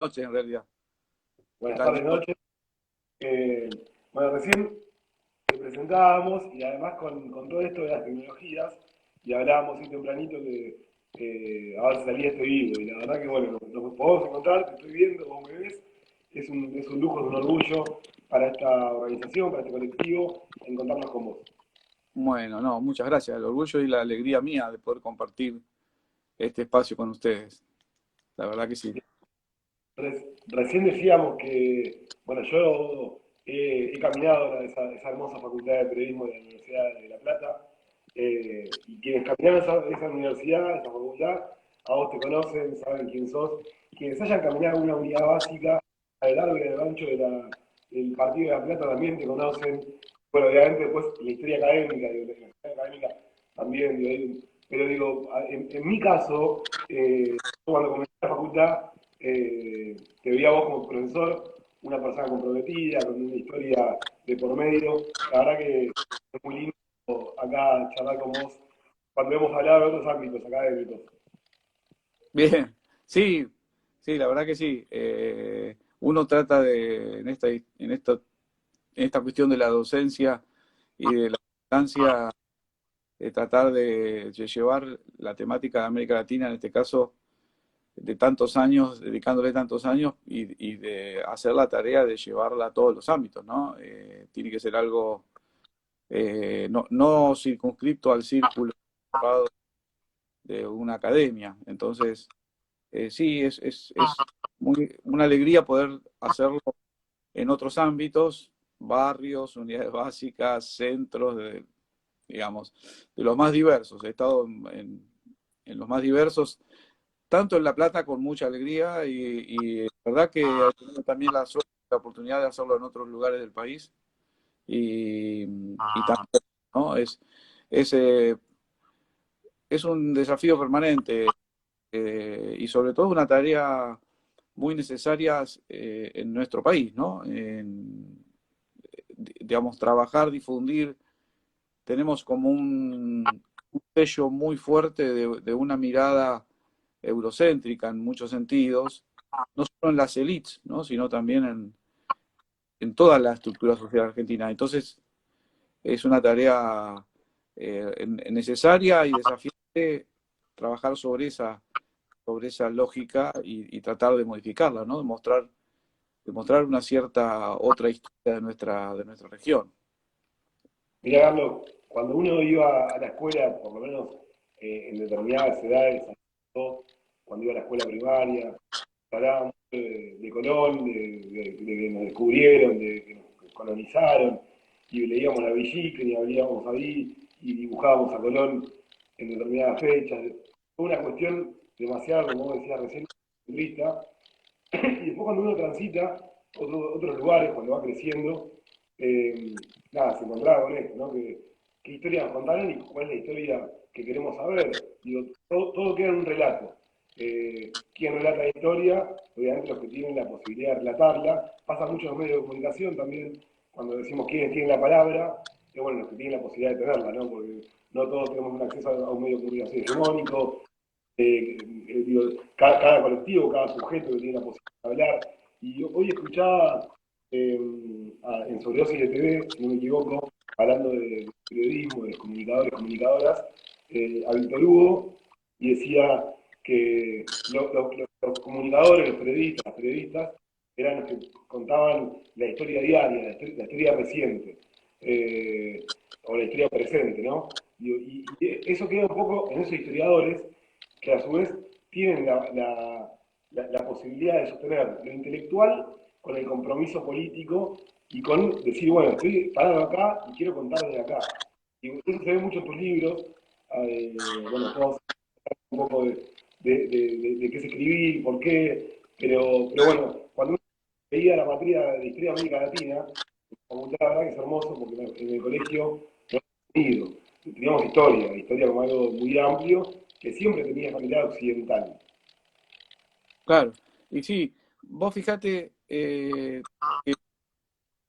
noches, en realidad. ¿Qué Buenas tal, tardes, Nico? noches. Eh, bueno, recién te presentábamos y además con todo esto de las tecnologías y hablábamos hoy tempranito que a ver si salía este vivo y la verdad que bueno, nos podemos encontrar, te estoy viendo, vos me ves, es un lujo, es un orgullo para esta organización, para este colectivo, encontrarnos con vos. Bueno, no, muchas gracias. El orgullo y la alegría mía de poder compartir este espacio con ustedes. La verdad que sí. Recién decíamos que, bueno, yo he caminado esa hermosa facultad de periodismo de la Universidad de La Plata, y quienes caminaron esa universidad, esa facultad, a vos te conocen, saben quién sos. Quienes hayan caminado una unidad básica a lo largo y a lo ancho del Partido de La Plata también te conocen. Bueno, obviamente después la historia académica, digo, la historia académica también, pero digo, en mi caso, cuando comencé la facultad, te veía vos como profesor, una persona comprometida, con una historia de por medio. La verdad que es muy lindo acá charlar con vos cuando hemos hablado de otros ámbitos académicos. Bien, sí, sí, la verdad que sí. Uno trata en esta cuestión de la docencia y de la importancia de tratar de llevar la temática de América Latina, en este caso, de tantos años, dedicándole tantos años y de hacer la tarea de llevarla a todos los ámbitos, ¿no? Tiene que ser algo no circunscripto al círculo cerrado de una academia. Entonces, sí, es una alegría poder hacerlo en otros ámbitos, barrios, unidades básicas, centros, digamos, de los más diversos. He estado en los más diversos, tanto en La Plata con mucha alegría y la verdad que he tenido también la suerte, la oportunidad de hacerlo en otros lugares del país y también, ¿no? Es, eh, es un desafío permanente y sobre todo una tarea muy necesaria en nuestro país, ¿no? Digamos, trabajar, difundir, tenemos como un sello muy fuerte de una mirada eurocéntrica en muchos sentidos, no solo en las élites, ¿no? Sino también en toda la estructura social argentina. Entonces, es una tarea necesaria y desafiante trabajar sobre esa lógica y tratar de modificarla, ¿no? De mostrar una cierta otra historia de nuestra región. Mirá, Carlos, cuando uno iba a la escuela, por lo menos en determinadas edades, cuando iba a la escuela primaria, hablábamos de Colón, de que nos descubrieron, de que nos colonizaron, y leíamos la Villiquen y hablábamos ahí y dibujábamos a Colón en determinadas fechas. Fue una cuestión demasiado, como vos decías recién, simplista. Y después cuando uno transita otros lugares, cuando va creciendo, eh, nada, se encontraba con esto, ¿no? ¿Qué historia nos contaron y cuál es la historia que queremos saber? Digo, todo queda en un relato. ¿Quién relata la historia? Obviamente los que tienen la posibilidad de relatarla. Pasa mucho en los medios de comunicación también, cuando decimos quiénes tienen la palabra, que bueno, los que tienen la posibilidad de tenerla, ¿no? Porque no todos tenemos un acceso a un medio de comunicación hegemónico, digo, cada colectivo, cada sujeto que tiene la posibilidad de hablar. Y hoy escuchaba en Sobredosis de TV, si no me equivoco, hablando de periodismo, de los comunicadores, comunicadoras, a Víctor Hugo, y decía que los comunicadores, los periodistas, las periodistas, eran los que contaban la historia diaria, la historia reciente, o la historia presente, ¿no? Y eso queda un poco en esos historiadores que a su vez tienen la posibilidad de sostener lo intelectual con el compromiso político y con decir, bueno, estoy parado acá y quiero contar desde acá. Y eso se ve mucho en tus libros, bueno, todos un poco de qué se escribir, por qué, pero bueno, cuando uno veía la materia de Historia de América Latina, la verdad que es hermoso porque en el colegio teníamos historia como algo muy amplio, que siempre tenía esa mirada occidental. Claro, y sí, vos fíjate que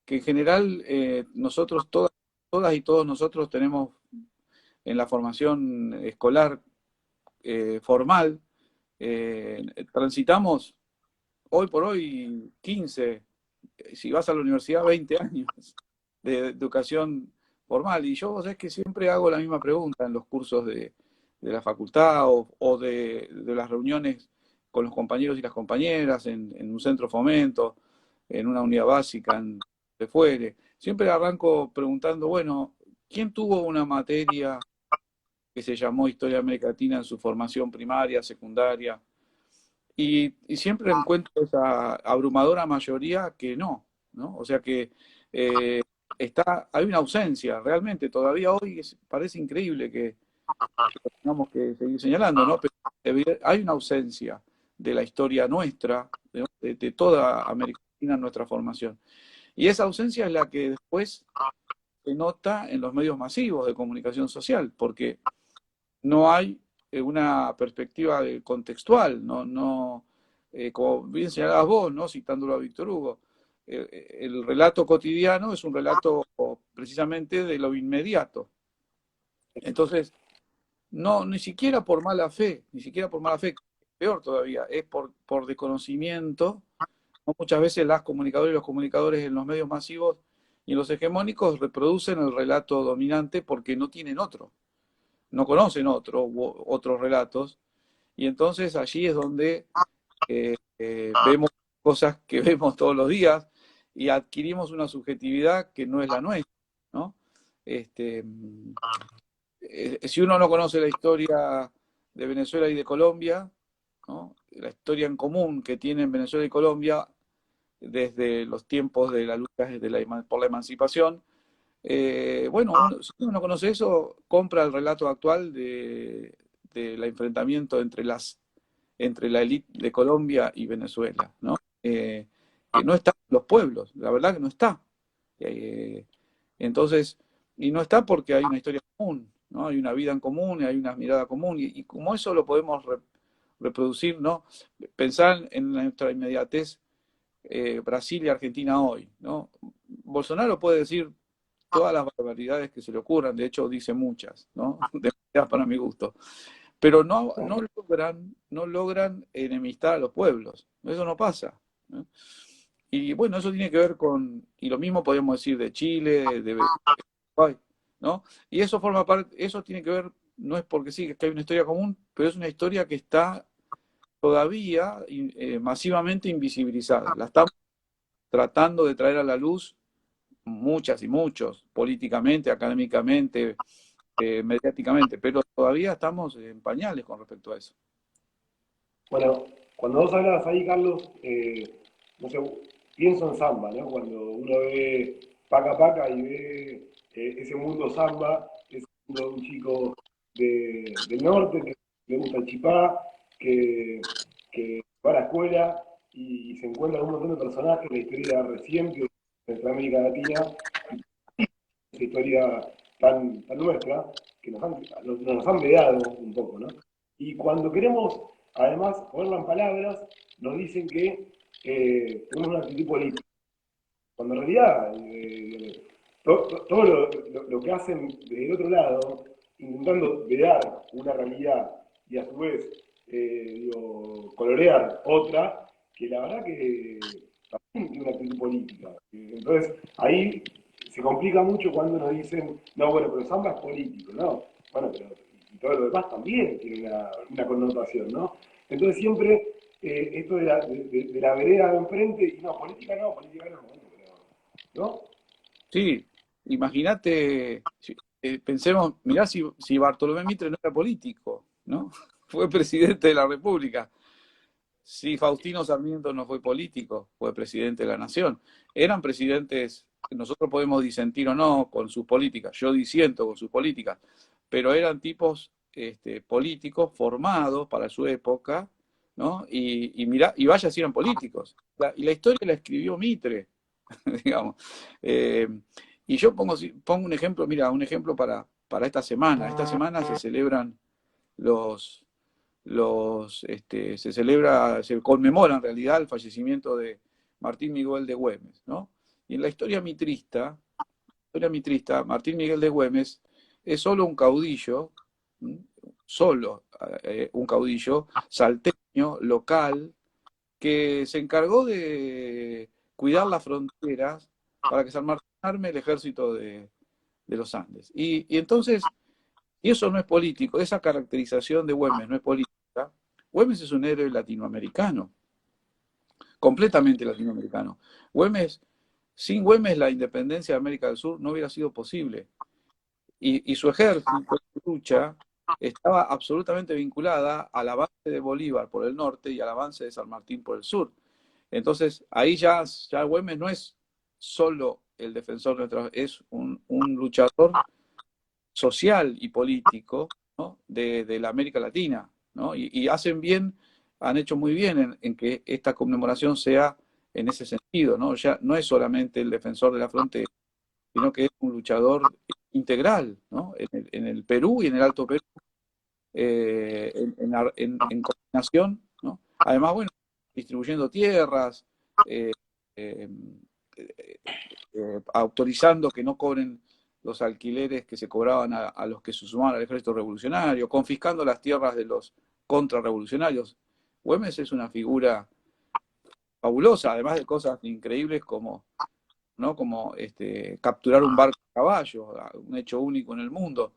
en general nosotros, todas y todos nosotros tenemos en la formación escolar formal, transitamos hoy por hoy 15, si vas a la universidad 20 años de educación formal. Y yo, vos sabés que siempre hago la misma pregunta en los cursos de la facultad o de las reuniones con los compañeros y las compañeras en un centro fomento, en una unidad básica, en donde fuere. Siempre arranco preguntando, bueno, ¿quién tuvo una materia que se llamó Historia de América Latina en su formación primaria, secundaria? Y siempre encuentro esa abrumadora mayoría que no, ¿no? O sea que eh, hay una ausencia, realmente, todavía hoy parece increíble que lo tengamos que seguir señalando, ¿no? Pero hay una ausencia de la historia nuestra, de toda América Latina en nuestra formación. Y esa ausencia es la que después se nota en los medios masivos de comunicación social, porque no hay una perspectiva contextual, como bien señalabas vos, ¿no? Citándolo a Víctor Hugo, el relato cotidiano es un relato precisamente de lo inmediato. Entonces, no, ni siquiera por mala fe, ni siquiera por mala fe, peor todavía, es por desconocimiento. ¿No? Muchas veces las comunicadoras y los comunicadores en los medios masivos y en los hegemónicos reproducen el relato dominante porque no tienen otro, no conocen otros relatos, y entonces allí es donde vemos cosas que vemos todos los días y adquirimos una subjetividad que no es la nuestra, ¿no? Este, si uno no conoce la historia de Venezuela y de Colombia, ¿no? La historia en común que tienen Venezuela y Colombia desde los tiempos de la lucha por la emancipación, bueno, si uno no conoce eso, compra el relato actual del enfrentamiento entre la élite de Colombia y Venezuela, ¿no? Que no están los pueblos, la verdad que no está. Eh, entonces, y no está porque hay una historia común, ¿no? Hay una vida en común, hay una mirada común, y como eso lo podemos reproducir, ¿no? Pensar en nuestra inmediatez, Brasil y Argentina hoy, ¿no? Bolsonaro puede decir todas las barbaridades que se le ocurran, de hecho dice muchas, ¿no? Demasiadas para mi gusto. Pero no logran enemistar a los pueblos. Eso no pasa, ¿no? Y bueno, eso tiene que ver y lo mismo podemos decir de Chile, de Uruguay, ¿no? Y eso forma parte, eso tiene que ver, no es porque sí, que hay una historia común, pero es una historia que está todavía masivamente invisibilizada. La estamos tratando de traer a la luz muchas y muchos, políticamente, académicamente, mediáticamente, pero todavía estamos en pañales con respecto a eso. Bueno, cuando vos hablabas ahí, Carlos, no sé, pienso en samba, ¿no? Cuando uno ve Paca Paca y ve ese mundo samba, ese mundo de un chico del norte que le gusta el chipá, que va a la escuela y se encuentra con un montón de personajes de la historia reciente de Centroamérica Latina, esa historia tan nuestra, que nos han vedado un poco, ¿no? Y cuando queremos, además, ponerla en palabras, nos dicen que tenemos una actitud política. Cuando en realidad todo lo que hacen desde el otro lado, intentando vedar una realidad y a su vez colorear otra, que la verdad que también tiene una actitud política. Entonces, ahí se complica mucho cuando nos dicen, no, bueno, pero samba es político, ¿no? Bueno, pero y todo lo demás también tiene una connotación, ¿no? Entonces siempre esto de la vereda de enfrente, y no, política no, bueno, pero, ¿no? Sí, imagínate, pensemos, mirá si Bartolomé Mitre no era político, ¿no? Fue presidente de la República. Si Faustino Sarmiento no fue político, fue presidente de la Nación. Eran presidentes, nosotros podemos disentir o no con sus políticas, yo disiento con sus políticas, pero eran tipos políticos formados para su época, ¿no? Y vaya si eran políticos. Y la historia la escribió Mitre, digamos. Eh, y yo pongo un ejemplo, mira, un ejemplo para esta semana. Esta semana se celebran se conmemora en realidad el fallecimiento de Martín Miguel de Güemes, ¿no? Y en la historia mitrista, Martín Miguel de Güemes es solo un caudillo, solo un caudillo salteño, local, que se encargó de cuidar las fronteras para que San Martín arme el ejército de los Andes. Y entonces, y eso no es político, esa caracterización de Güemes no es política. Güemes es un héroe latinoamericano, completamente latinoamericano. Güemes, sin Güemes la independencia de América del Sur no hubiera sido posible. Y su ejército, su lucha, estaba absolutamente vinculada al avance de Bolívar por el norte y al avance de San Martín por el sur. Entonces, ahí ya Güemes no es solo el defensor de nuestra, es un luchador social y político, ¿no? de la América Latina, ¿no? Y hacen bien, han hecho muy bien en que esta conmemoración sea en ese sentido, ¿no? Ya no es solamente el defensor de la frontera, sino que es un luchador integral, ¿no? En el Perú y en el Alto Perú, en coordinación, ¿no? Además, bueno, distribuyendo tierras, eh, eh, autorizando que no cobren los alquileres que se cobraban a los que se sumaban al ejército revolucionario, confiscando las tierras de los contrarrevolucionarios. Güemes es una figura fabulosa, además de cosas increíbles como, ¿no? Como capturar un barco a caballo, un hecho único en el mundo.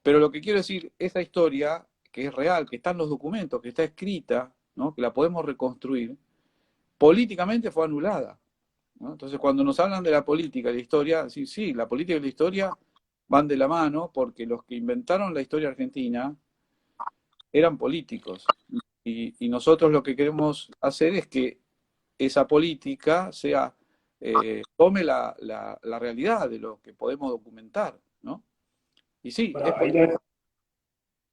Pero lo que quiero decir, esa historia, que es real, que está en los documentos, que está escrita, ¿no? Que la podemos reconstruir, políticamente fue anulada, ¿no? Entonces, cuando nos hablan de la política y la historia, sí, sí, la política y la historia van de la mano porque los que inventaron la historia argentina eran políticos. Y nosotros lo que queremos hacer es que esa política sea, tome la realidad de lo que podemos documentar, ¿no? Y sí, Bueno, es ahí política. también,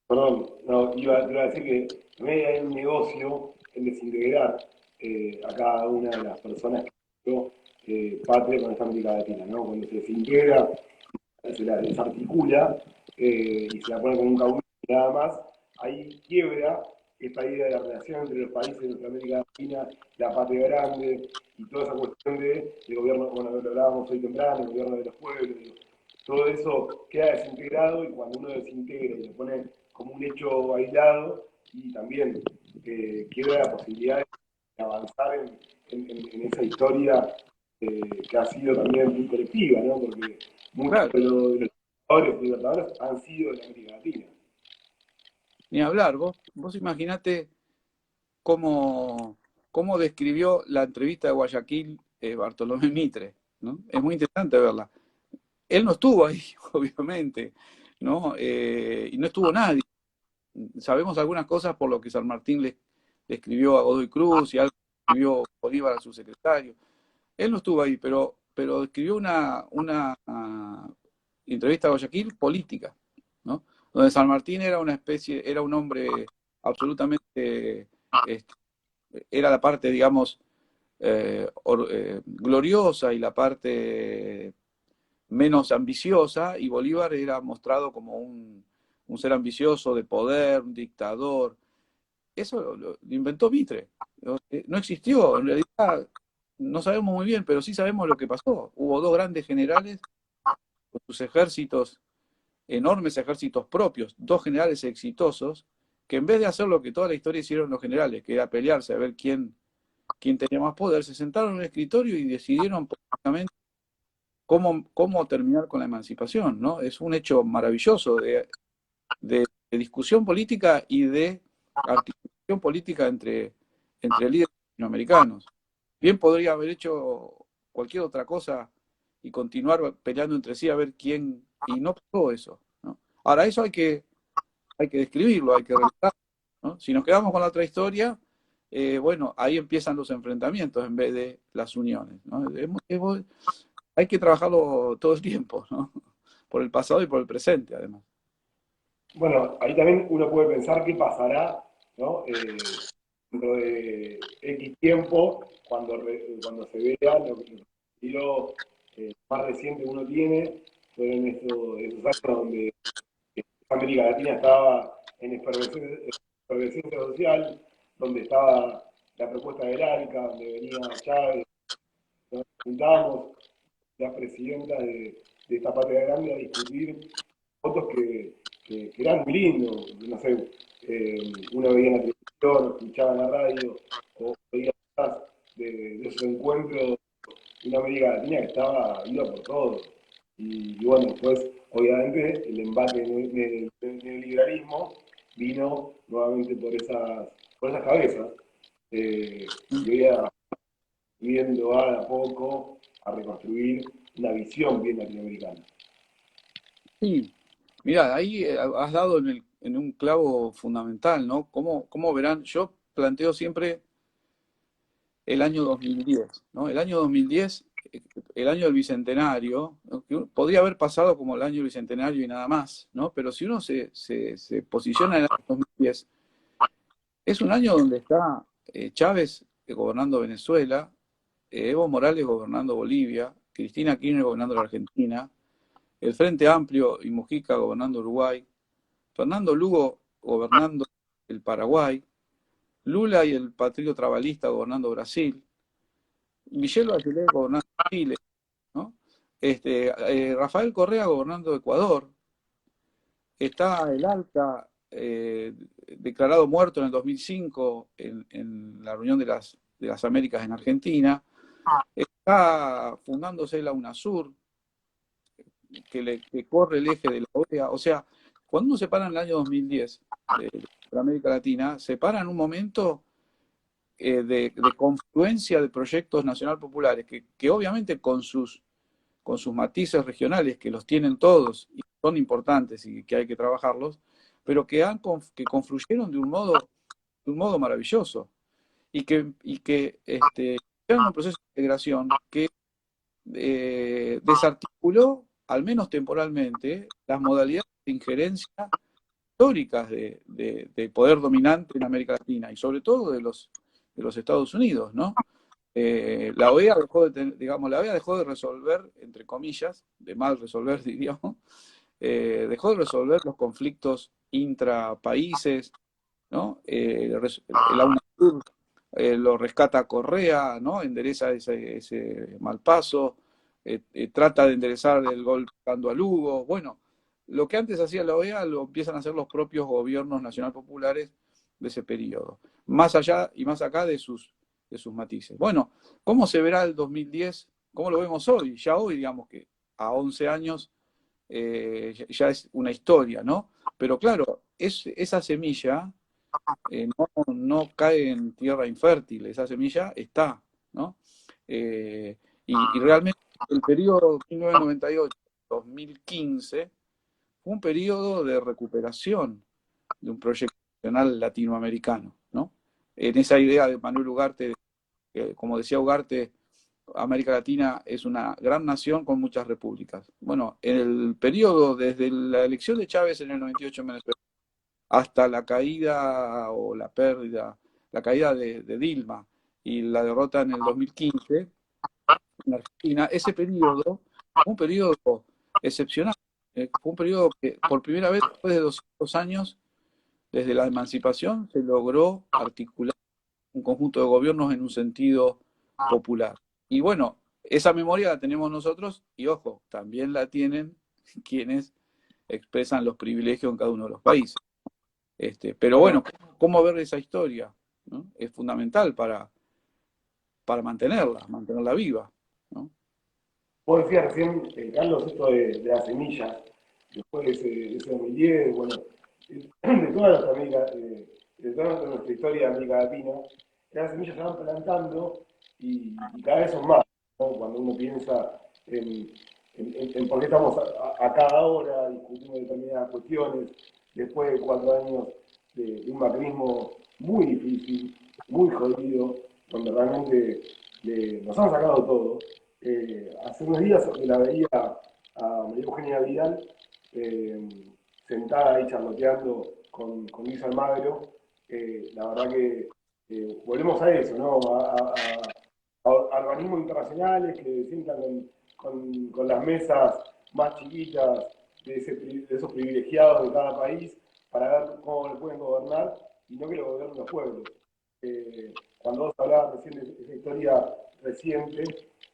perdón, no, iba a decir que también hay un negocio en desintegrar a cada una de las personas que dio patria con esta América Latina, ¿no? Cuando se desintegra, se la desarticula y se la pone con un caudillo y nada más, ahí quiebra esta idea de la relación entre los países de nuestra América Latina, la patria grande y toda esa cuestión de gobierno, bueno, lo hablábamos hoy temprano, el gobierno de los pueblos, todo eso queda desintegrado y cuando uno desintegra y lo pone como un hecho aislado y también quiebra la posibilidad de avanzar en esa historia que ha sido también muy colectiva, ¿no? Porque muchos Claro, de los libertadores han sido de América Latina. ni hablar. Vos imaginate cómo, cómo describió la entrevista de Guayaquil Bartolomé Mitre, ¿no? Es muy interesante verla. Él no estuvo ahí, obviamente, ¿no? Y no estuvo nadie. Sabemos algunas cosas por lo que San Martín le escribió a Godoy Cruz y algo que escribió Bolívar a su secretario. Él no estuvo ahí, pero escribió una entrevista a Guayaquil política, ¿no? Donde San Martín era una especie, era un hombre absolutamente, este, era la parte, digamos, gloriosa y la parte menos ambiciosa, y Bolívar era mostrado como un ser ambicioso de poder, un dictador. Eso lo inventó Mitre. No existió, en realidad no sabemos muy bien, pero sí sabemos lo que pasó. Hubo dos grandes generales con sus ejércitos, enormes ejércitos propios, dos generales exitosos, que en vez de hacer lo que toda la historia hicieron los generales, que era pelearse a ver quién tenía más poder, se sentaron en un escritorio y decidieron políticamente cómo terminar con la emancipación, ¿no? Es un hecho maravilloso de discusión política y de articulación política entre líderes latinoamericanos. Bien podría haber hecho cualquier otra cosa y continuar peleando entre sí a ver quién, y no pasó eso, ¿no? Ahora, eso hay que describirlo, hay que relatarlo, ¿no? Si nos quedamos con la otra historia, bueno, ahí empiezan los enfrentamientos en vez de las uniones, ¿no? Hay que trabajarlo todo el tiempo, ¿no? Por el pasado y por el presente, además. Bueno, ahí también uno puede pensar qué pasará, ¿no? Dentro de X tiempo, cuando se vea lo que lo más reciente uno tiene, fueron esos años donde América Latina estaba en efervescencia social, donde estaba la propuesta del ALCA, donde venía Chávez, nos juntábamos las presidentas de esta patria grande a discutir fotos que eran muy lindos, no sé, uno veía en la televisión o escuchaba en la radio, o veía de esos encuentros una América Latina que iba por todo. Y bueno, después, obviamente, el embate del neoliberalismo vino nuevamente por esas cabezas. Y hoy viendo a poco a reconstruir una visión bien latinoamericana. Sí, mira, ahí has dado en un clavo fundamental, ¿no? ¿Cómo verán? Yo planteo siempre el año 2010, ¿no? El año 2010, el año del Bicentenario, ¿no? Que podría haber pasado como el año del Bicentenario y nada más, ¿no? Pero si uno se posiciona en el año 2010, es un año donde está Chávez gobernando Venezuela, Evo Morales gobernando Bolivia, Cristina Kirchner gobernando la Argentina, el Frente Amplio y Mujica gobernando Uruguay, Fernando Lugo gobernando el Paraguay, Lula y el Partido Trabalista gobernando Brasil, Michelle Bachelet gobernando Chile, ¿no? Rafael Correa gobernando Ecuador, está el ALCA declarado muerto en el 2005 en la reunión de las Américas en Argentina, está fundándose la UNASUR, que corre el eje de la OEA. O sea, cuando uno se para en el año 2010 de América Latina, se para en un momento de confluencia de proyectos nacional populares, que obviamente con sus matices regionales, que los tienen todos y son importantes y que hay que trabajarlos, pero que confluyeron de un modo maravilloso y que hicieron un proceso de integración que desarticuló, al menos temporalmente, las modalidades de injerencia históricas de poder dominante en América Latina y sobre todo de los Estados Unidos, ¿no? La OEA digamos, la OEA dejó de resolver, entre comillas, de mal resolver, diríamos, dejó de resolver los conflictos intrapaíses, ¿no? La UNASUR lo rescata Correa, ¿no? Endereza ese mal paso, trata de enderezar el golpe a Lugo. Bueno, lo que antes hacía la OEA lo empiezan a hacer los propios gobiernos nacional populares de ese periodo, más allá y más acá de sus matices. Bueno, ¿cómo se verá el 2010? ¿Cómo lo vemos hoy? Ya hoy, digamos que a 11 años ya es una historia, ¿no? Pero claro, esa semilla no cae en tierra infértil, esa semilla está, ¿no? Y realmente el periodo 1998-2015 fue un periodo de recuperación de un proyecto nacional latinoamericano, ¿no? En esa idea de Manuel Ugarte, como decía Ugarte, América Latina es una gran nación con muchas repúblicas. Bueno, en el periodo desde la elección de Chávez en el 98 en Venezuela hasta la caída o la pérdida, la caída de Dilma y la derrota en el 2015 en Argentina, ese periodo fue un periodo excepcional. Fue un periodo que por primera vez después de 200 años, desde la emancipación, se logró articular un conjunto de gobiernos en un sentido popular. Y bueno, esa memoria la tenemos nosotros y ojo, también la tienen quienes expresan los privilegios en cada uno de los países. Pero bueno, ¿cómo ver esa historia? ¿No? Es fundamental para mantenerla viva, ¿no? Vos decías recién, Carlos, esto de las semillas, después de ese 2010, bueno, de toda nuestra América, de toda nuestra historia de América Latina, las semillas se van plantando y cada vez son más, ¿no? Cuando uno piensa en por qué estamos acá ahora discutiendo determinadas cuestiones, después de 4 años de un macrismo muy difícil, muy jodido, donde realmente nos han sacado todo. Hace unos días la veía a María Eugenia Vidal sentada ahí charloteando con Luis Almagro. La verdad que volvemos a eso, ¿no? A organismos internacionales que sientan con las mesas más chiquitas de esos privilegiados de cada país para ver cómo lo pueden gobernar y no que lo gobiernen los pueblos. Cuando vos hablabas recién de esa historia reciente,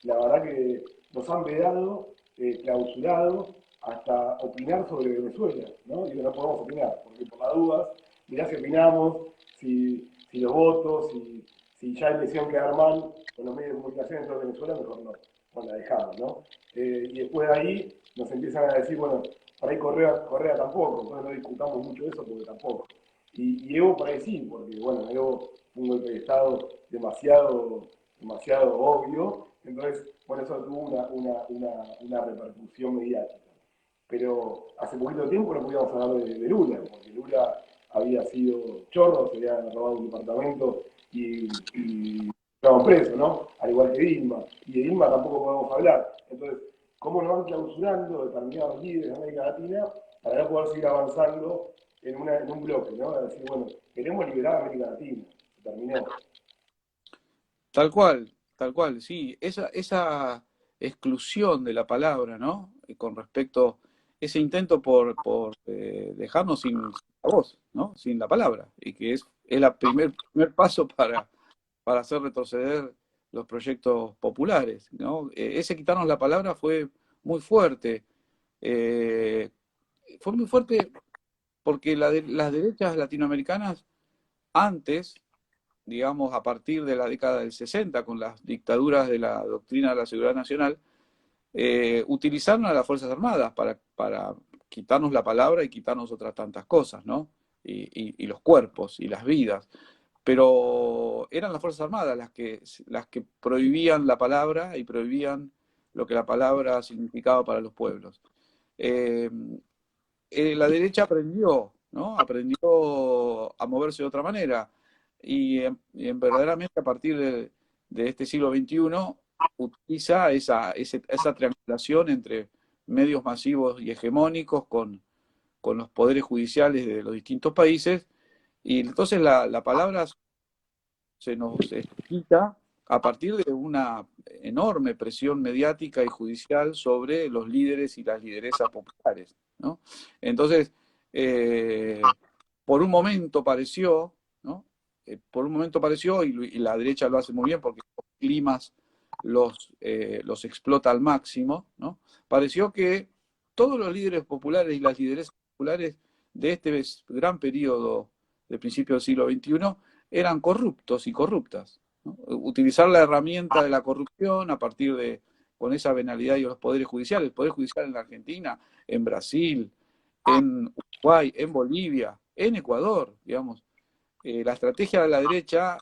la verdad que nos han vedado, clausurado, hasta opinar sobre Venezuela, ¿no? Y no podemos opinar, porque por las dudas, mirá si opinamos, si los votos, si ya le hicieron quedar mal con los medios de comunicación en todo Venezuela, mejor no. Bueno, la dejamos, ¿no? Y después de ahí nos empiezan a decir, bueno, por ahí Correa tampoco, entonces no discutamos mucho eso porque tampoco. Y Evo por ahí sí, porque bueno, Evo fue un golpe de Estado demasiado obvio, entonces, bueno, eso tuvo una repercusión mediática. Pero hace poquito tiempo no podíamos hablar de Lula, porque Lula había sido chorro, se había robado un departamento y estaban presos, ¿no? Al igual que Dilma. Y de Dilma tampoco podemos hablar. Entonces, ¿cómo nos van clausurando determinados líderes de América Latina para no poder seguir avanzando en un bloque, ¿no? Es decir, bueno, queremos liberar a América Latina. Se terminó. Tal cual, sí. Esa exclusión de la palabra, ¿no? Con respecto, ese intento por dejarnos sin la voz, ¿no? Sin la palabra. Y que es el primer paso para hacer retroceder los proyectos populares, ¿no? Ese quitarnos la palabra muy fuerte. Eh, Fue muy fuerte porque las derechas latinoamericanas antes, digamos, a partir de la década del 60, con las dictaduras de la doctrina de la seguridad nacional, utilizaron a las Fuerzas Armadas para quitarnos la palabra y quitarnos otras tantas cosas, ¿no? Y los cuerpos y las vidas. Pero eran las Fuerzas Armadas las que prohibían la palabra y prohibían lo que la palabra significaba para los pueblos. Eh, la derecha aprendió, ¿no? Aprendió a moverse de otra manera. Verdaderamente a partir de este siglo XXI utiliza esa triangulación entre medios masivos y hegemónicos con los poderes judiciales de los distintos países. Y entonces la palabra se nos quita a partir de una enorme presión mediática y judicial sobre los líderes y las lideresas populares, ¿no? Entonces, por un momento pareció, ¿no? Por un momento pareció, y la derecha lo hace muy bien porque los climas los explota al máximo, ¿no? Pareció que todos los líderes populares y las lideresas populares de este gran periodo de principio del siglo XXI eran corruptos y corruptas, ¿no? Utilizar la herramienta de la corrupción a partir con esa venalidad y los poderes judiciales, el poder judicial en la Argentina, en Brasil, en Uruguay, en Bolivia, en Ecuador, digamos. La estrategia de la derecha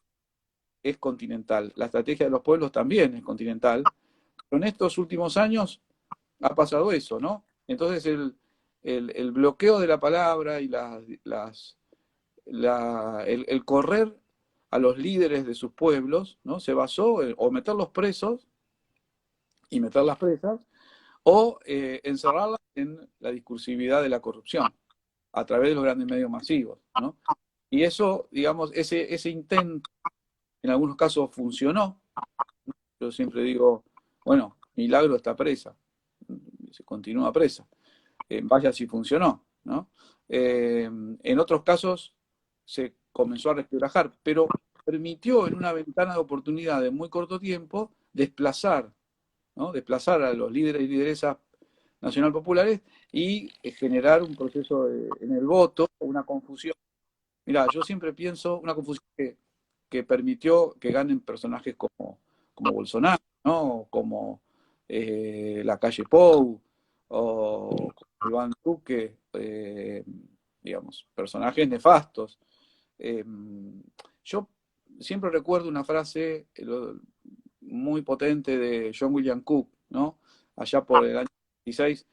es continental, la estrategia de los pueblos también es continental, pero en estos últimos años ha pasado eso, ¿no? Entonces el bloqueo de la palabra y el correr a los líderes de sus pueblos, ¿no? Se basó en o meterlos presos y meterlas presas, o encerrarlas en la discursividad de la corrupción a través de los grandes medios masivos, ¿no? Y eso, digamos, ese intento en algunos casos funcionó. Yo siempre digo, bueno, Milagro está presa, se continúa presa. Vaya si funcionó, ¿no? En otros casos se comenzó a resquebrajar, pero permitió en una ventana de oportunidad de muy corto tiempo desplazar, ¿no? Desplazar a los líderes y lideresas nacional populares y generar un proceso en el voto, una confusión. Mira, yo siempre pienso una confusión que permitió que ganen personajes como Bolsonaro, ¿no? Como la calle Pou o como Iván Duque, digamos, personajes nefastos. Eh, yo siempre recuerdo una frase muy potente de John William Cook, ¿no? Allá por el año 16,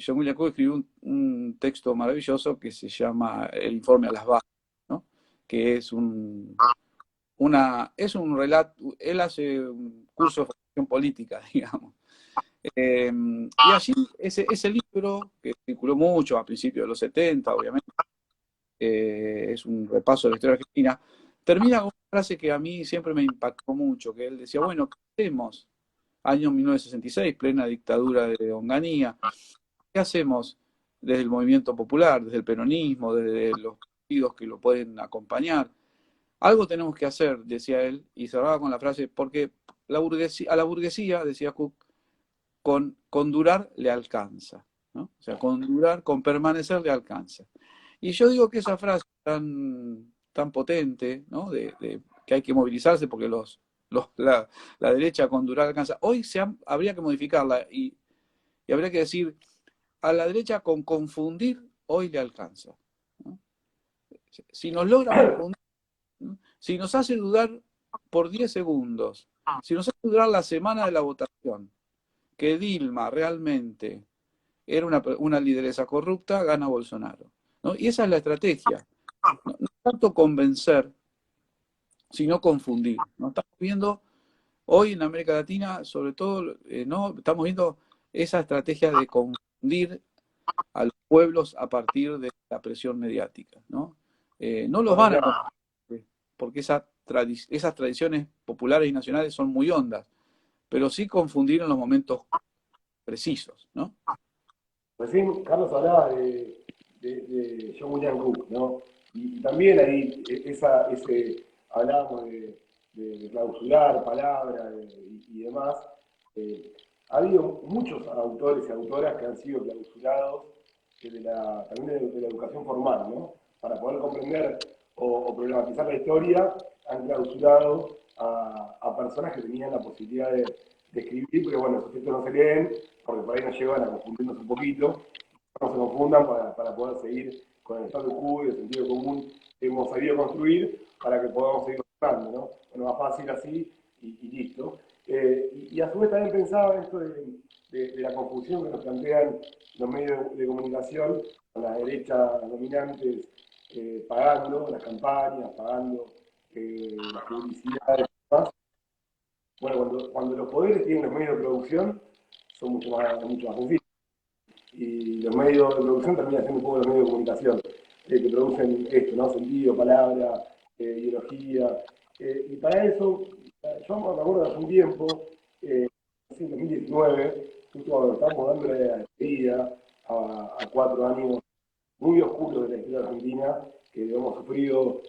John William Cook escribió un texto maravilloso que se llama El informe a las bases, ¿no? Que es un relato, él hace un curso de formación política, digamos. Y allí ese libro, que circuló mucho a principios de los 70, obviamente, es un repaso de la historia argentina, termina con una frase que a mí siempre me impactó mucho, que él decía, bueno, ¿qué hacemos? Año 1966, plena dictadura de Onganía, ¿qué hacemos desde el movimiento popular, desde el peronismo, desde los partidos que lo pueden acompañar? Algo tenemos que hacer, decía él, y cerraba con la frase, porque a la burguesía, decía Cook, con durar le alcanza, ¿no? O sea, con durar, con permanecer le alcanza. Y yo digo que esa frase tan tan potente, ¿no? Que hay que movilizarse porque la derecha con Dural alcanza. Hoy habría que modificarla y habría que decir, a la derecha con confundir, hoy le alcanza, ¿no? Si nos logra confundir, ¿no? Si nos hace dudar por 10 segundos, si nos hace dudar la semana de la votación, que Dilma realmente era una lideresa corrupta, gana Bolsonaro, ¿no? Y esa es la estrategia. No, no tanto convencer, sino confundir, ¿no? Estamos viendo hoy en América Latina, sobre todo, ¿no? Estamos viendo esa estrategia de confundir a los pueblos a partir de la presión mediática, ¿no? No los van a confundir, porque esas tradiciones populares y nacionales son muy hondas, pero sí confundir en los momentos precisos, ¿no? Recién Carlos hablaba de John William Cook, ¿no? Y también ahí hablábamos de clausurar palabras y demás. Ha habido muchos autores y autoras que han sido clausurados también de la educación formal, ¿no? Para poder comprender o problematizar la historia, han clausurado a personas que tenían la posibilidad de escribir, pero bueno, esos textos no se leen, porque por ahí nos llevan a confundirnos un poquito, no se confundan para poder seguir con el status quo y el sentido común que hemos sabido construir para que podamos seguir gobernando, ¿no? Bueno, más fácil así y listo. Y a su vez también pensaba en esto de la confusión que nos plantean los medios de comunicación con la derecha dominantes pagando las campañas, pagando las publicidades y demás. Bueno, cuando los poderes tienen los medios de producción, son mucho más sencillos. Y los medios de producción terminan siendo un poco los medios de comunicación, que producen esto, ¿no? Sentido, palabra, ideología. Y para eso, yo me acuerdo de hace un tiempo, en 2019, justo cuando estábamos dándole la despedida a 4 años muy oscuros de la historia argentina, que hemos sufrido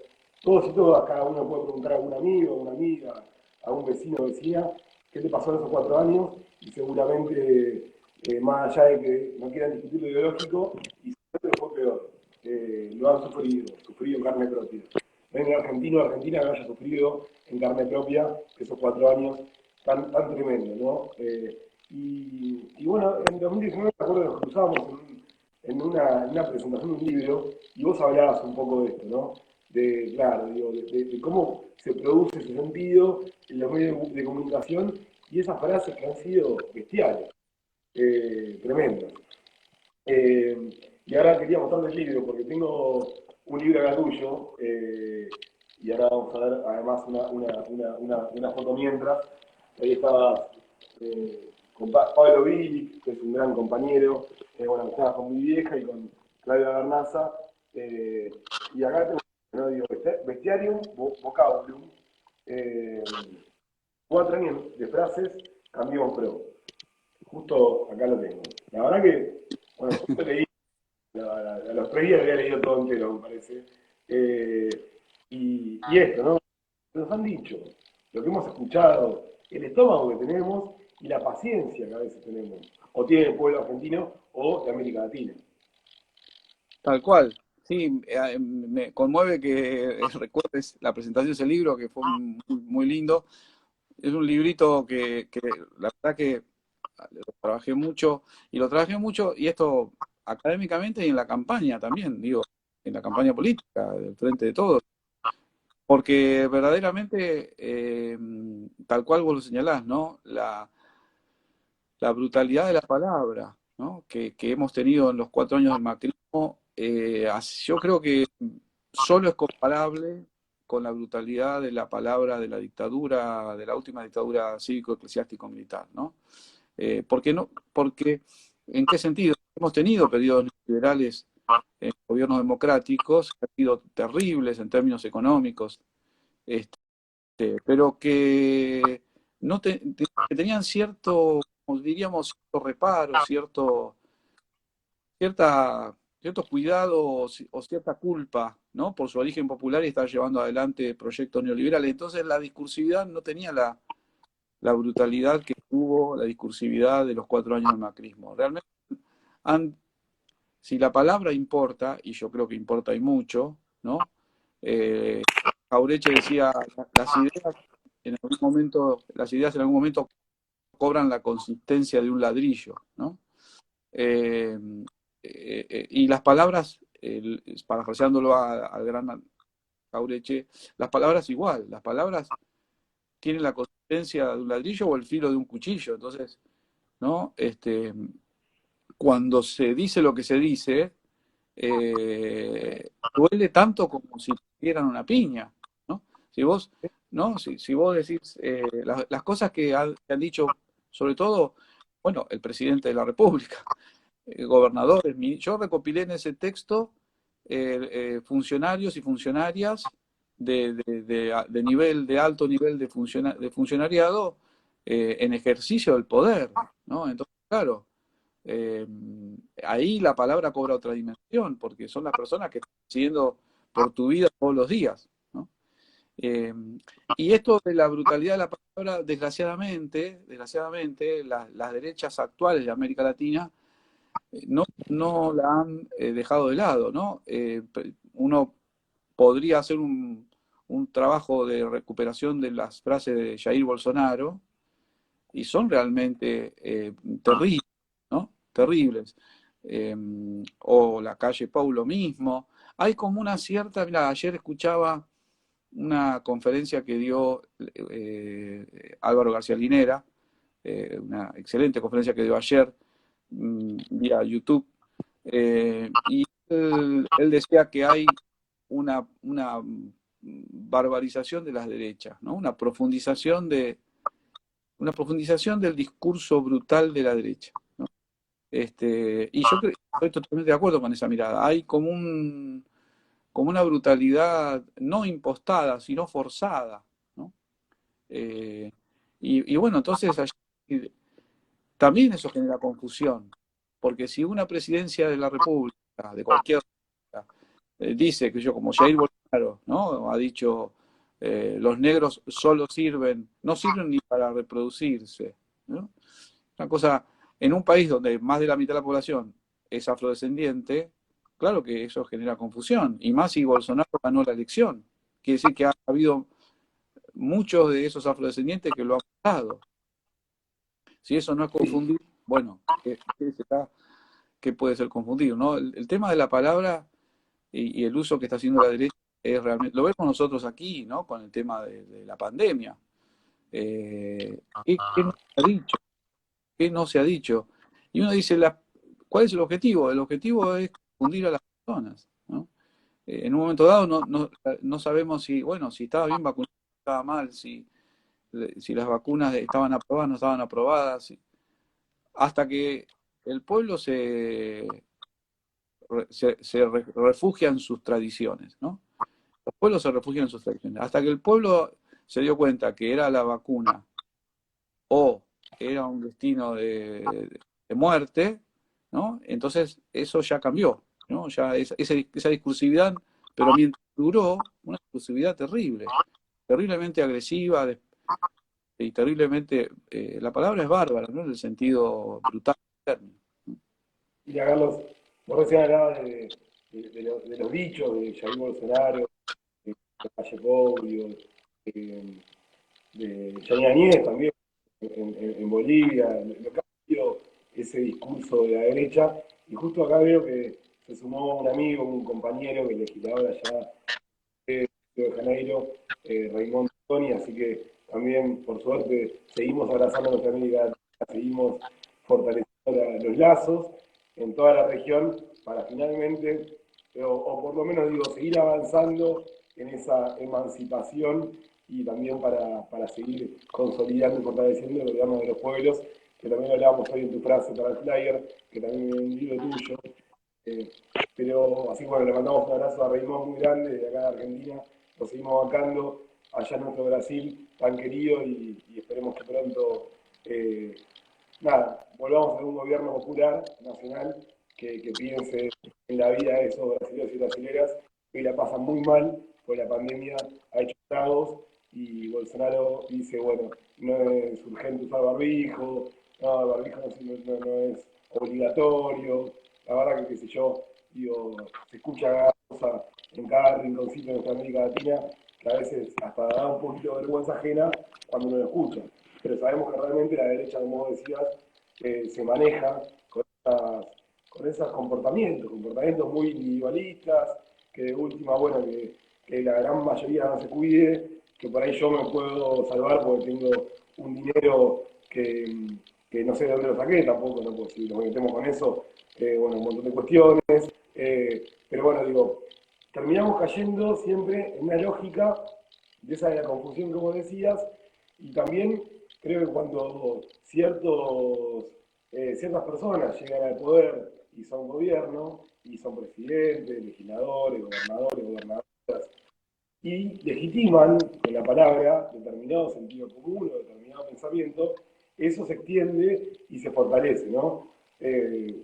todos y todas, cada uno puede preguntar a algún amigo, a una amiga, a un vecino o vecina, qué te pasó en esos 4 años, y seguramente, más allá de que no quieran discutir lo ideológico, y siempre fue peor. Lo han sufrido en carne propia. No hay un argentino o argentina que haya sufrido en carne propia esos 4 años tan tremendos, ¿no? Y bueno, en 2019 me acuerdo que nos cruzamos en una presentación de un libro y vos hablabas un poco de esto, ¿no? Claro, digo, de cómo se produce ese sentido en los medios de comunicación y esas frases que han sido bestiales, tremendas. Y ahora quería mostrarles el libro porque tengo un libro acá tuyo y ahora vamos a ver además una foto mientras. Ahí estaba con Pablo Bilic, que es un gran compañero, bueno, estaba con mi vieja y con Claudia Bernaza. Y acá tengo, ¿no? Digo, Bestiarium Vocabulum, 4 años de frases, Cambiemos Pro. Justo acá lo tengo. La verdad que, bueno, justo leí, a los 3 días había leído todo entero, me parece. Y esto, ¿no? Nos han dicho, lo que hemos escuchado, el estómago que tenemos y la paciencia que a veces tenemos, o tiene el pueblo argentino o de América Latina. Tal cual. Sí, me conmueve que recuerdes la presentación de ese libro, que fue muy lindo. Es un librito que la verdad que lo trabajé mucho, y esto académicamente y en la campaña también, digo, en la campaña política, del Frente de Todos, porque verdaderamente, tal cual vos lo señalás, ¿no? La brutalidad de la palabra, ¿no? Que hemos tenido en los 4 años del macrismo, yo creo que solo es comparable con la brutalidad de la palabra de la dictadura, de la última dictadura cívico-eclesiástico-militar, ¿no? Porque, ¿en qué sentido? Hemos tenido periodos liberales en gobiernos democráticos que han sido terribles en términos económicos, este, pero que, no que tenían cierto, como diríamos, cierto reparo, cierto cuidado o cierta culpa, ¿no? Por su origen popular y estar llevando adelante proyectos neoliberales. Entonces la discursividad no tenía la brutalidad que tuvo la discursividad de los 4 años del macrismo. Realmente, si la palabra importa, y yo creo que importa y mucho, ¿no? Jauretche decía, las ideas en algún momento cobran la consistencia de un ladrillo, ¿no? Eh, y las palabras, parafraseándolo al gran Jauretche, las palabras igual, las palabras tienen la consistencia de un ladrillo o el filo de un cuchillo. Entonces, ¿no? Cuando se dice lo que se dice, duele tanto como si dieran una piña, ¿no? Si vos, ¿no? Si vos decís las cosas que han dicho, sobre todo, bueno, el presidente de la República, gobernadores, yo recopilé en ese texto funcionarios y funcionarias de nivel, de alto nivel de funcionariado en ejercicio del poder, ¿no? Entonces, claro, eh, ahí la palabra cobra otra dimensión, porque son las personas que están decidiendo por tu vida todos los días, ¿no? Eh, y esto de la brutalidad de la palabra, desgraciadamente, las derechas actuales de América Latina no la han dejado de lado, ¿no? Uno podría hacer un trabajo de recuperación de las frases de Jair Bolsonaro y son realmente terribles, ¿no? Terribles. O la calle Pau lo mismo. Hay como una cierta, mira, ayer escuchaba una conferencia que dio Álvaro García Linera, una excelente conferencia que dio ayer vía YouTube, y él decía que hay una barbarización de las derechas, ¿no? Una profundización del discurso brutal de la derecha, ¿no? Y yo estoy totalmente de acuerdo con esa mirada. Hay como una brutalidad no impostada, sino forzada, ¿no? Eh, y bueno, entonces también eso genera confusión, porque si una presidencia de la República, de cualquier dice que yo, como Jair Bolsonaro, ¿no? Ha dicho, los negros solo no sirven ni para reproducirse, ¿no? Una cosa, en un país donde más de la mitad de la población es afrodescendiente, claro que eso genera confusión, y más si Bolsonaro ganó la elección. Quiere decir que ha habido muchos de esos afrodescendientes que lo han votado. Si eso no es confundir, bueno, ¿qué puede ser confundido, ¿no? El tema de la palabra y el uso que está haciendo la derecha es realmente, lo vemos nosotros aquí, ¿no? Con el tema de la pandemia. ¿Qué no se ha dicho? ¿Qué no se ha dicho? Y uno dice, ¿cuál es el objetivo? El objetivo es confundir a las personas, ¿no? En un momento dado no sabemos si, bueno, si estaba bien vacunado, si estaba mal, si las vacunas estaban aprobadas, no estaban aprobadas, hasta que el pueblo se refugia en sus tradiciones, ¿no? Los pueblos se refugian en sus tradiciones. Hasta que el pueblo se dio cuenta que era la vacuna o era un destino de muerte, ¿no? Entonces eso ya cambió, ¿no? Ya esa discursividad, pero mientras duró, una discursividad terrible, terriblemente agresiva y terriblemente, la palabra es bárbara, ¿no? En el sentido brutal del término. Mira, Carlos, vos recién hablabas de los dichos de Jair Bolsonaro, de Calle Pourio, de Yanina Áñez también en Bolivia, lo que ha sido ese discurso de la derecha. Y justo acá veo que se sumó un amigo, un compañero, que es legislador allá de Río de Janeiro, Raimundo Toni, así que también, por suerte, seguimos abrazando a nuestra América Latina, seguimos fortaleciendo los lazos en toda la región para finalmente, o por lo menos digo, seguir avanzando en esa emancipación y también para seguir consolidando y fortaleciendo el gobierno de los pueblos, que también hablábamos hoy en tu frase para el flyer, que también en un libro tuyo. Eh, pero así bueno, le mandamos un abrazo a Raymond muy grande desde acá de Argentina, lo seguimos bancando allá en nuestro Brasil tan querido y esperemos que pronto, nada, volvamos a tener un gobierno popular, nacional, que piense en la vida de esos brasileños y brasileras que hoy la pasan muy mal, pues la pandemia ha hecho estragos y Bolsonaro dice, bueno, no es urgente usar barbijo, no, el barbijo no es obligatorio, la verdad que qué sé yo, digo, se escucha cada cosa en cada rinconcito de nuestra América Latina, que a veces hasta da un poquito de vergüenza ajena cuando uno lo escucha. Pero sabemos que realmente la derecha, como vos decías, se maneja con esos comportamientos muy individualistas, que de última, bueno, que la gran mayoría no se cuide, que por ahí yo me puedo salvar porque tengo un dinero que no sé de dónde lo saqué tampoco, no puedo si nos metemos con eso, bueno, un montón de cuestiones, pero bueno, digo, terminamos cayendo siempre en una lógica de esa de la confusión que vos decías, y también creo que cuando ciertas personas llegan al poder y son gobierno, y son presidentes, legisladores, gobernadoras, y legitiman con la palabra determinado sentido común o determinado pensamiento, eso se extiende y se fortalece, ¿no?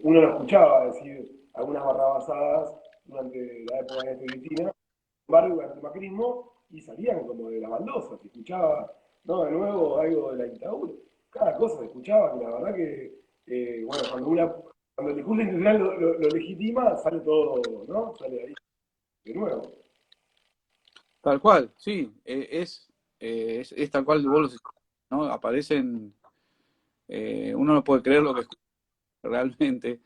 Uno lo escuchaba decir algunas barrabasadas durante la época de Cristina, sin embargo, durante el macrismo, y salían como de la baldosa, se escuchaba, ¿no? De nuevo algo de la dictadura, cada cosa se escuchaba, que la verdad que, bueno, cuando el discurso institucional lo legitima, sale todo, ¿no? Sale ahí de nuevo. Tal cual, sí, es tal cual vos lo decís, ¿no? Aparecen, uno no puede creer lo que escucha realmente,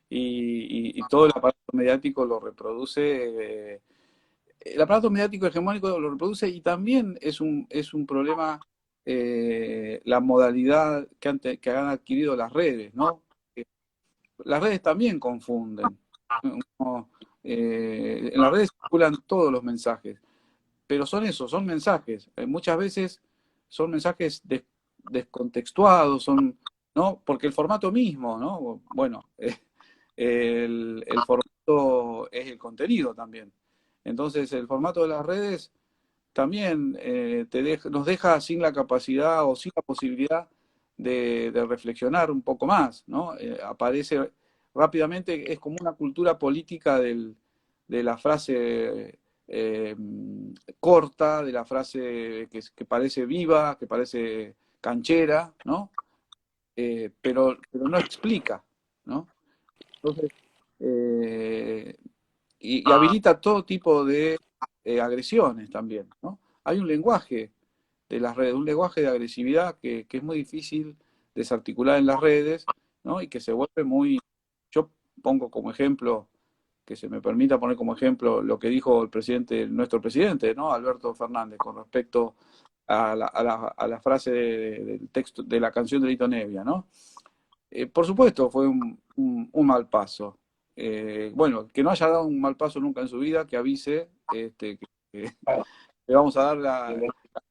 y todo el aparato mediático lo reproduce, el aparato mediático hegemónico lo reproduce, y también es un problema la modalidad que han adquirido las redes, ¿no? Las redes también confunden. ¿No? En las redes circulan todos los mensajes, pero son eso, son mensajes. Muchas veces son mensajes descontextuados, ¿no? Porque el formato mismo, ¿no? Bueno, el formato es el contenido también. Entonces, el formato de las redes también nos deja sin la capacidad o sin la posibilidad de reflexionar un poco más, ¿no? Aparece rápidamente, es como una cultura política de la frase eh, corta, de la frase que parece viva, que parece canchera, ¿no? Pero no explica, ¿no? Entonces, eh, y habilita todo tipo de agresiones también, ¿no? Hay un lenguaje de las redes, un lenguaje de agresividad que es muy difícil desarticular en las redes, ¿no? Y que se vuelve muy... Yo pongo como ejemplo, que se me permita poner como ejemplo lo que dijo el presidente, nuestro presidente, ¿no? Alberto Fernández, con respecto a la frase del texto de la canción de Lito Nevia, ¿no? Por supuesto, fue un mal paso. Bueno, que no haya dado un mal paso nunca en su vida, que avise que le vamos a dar a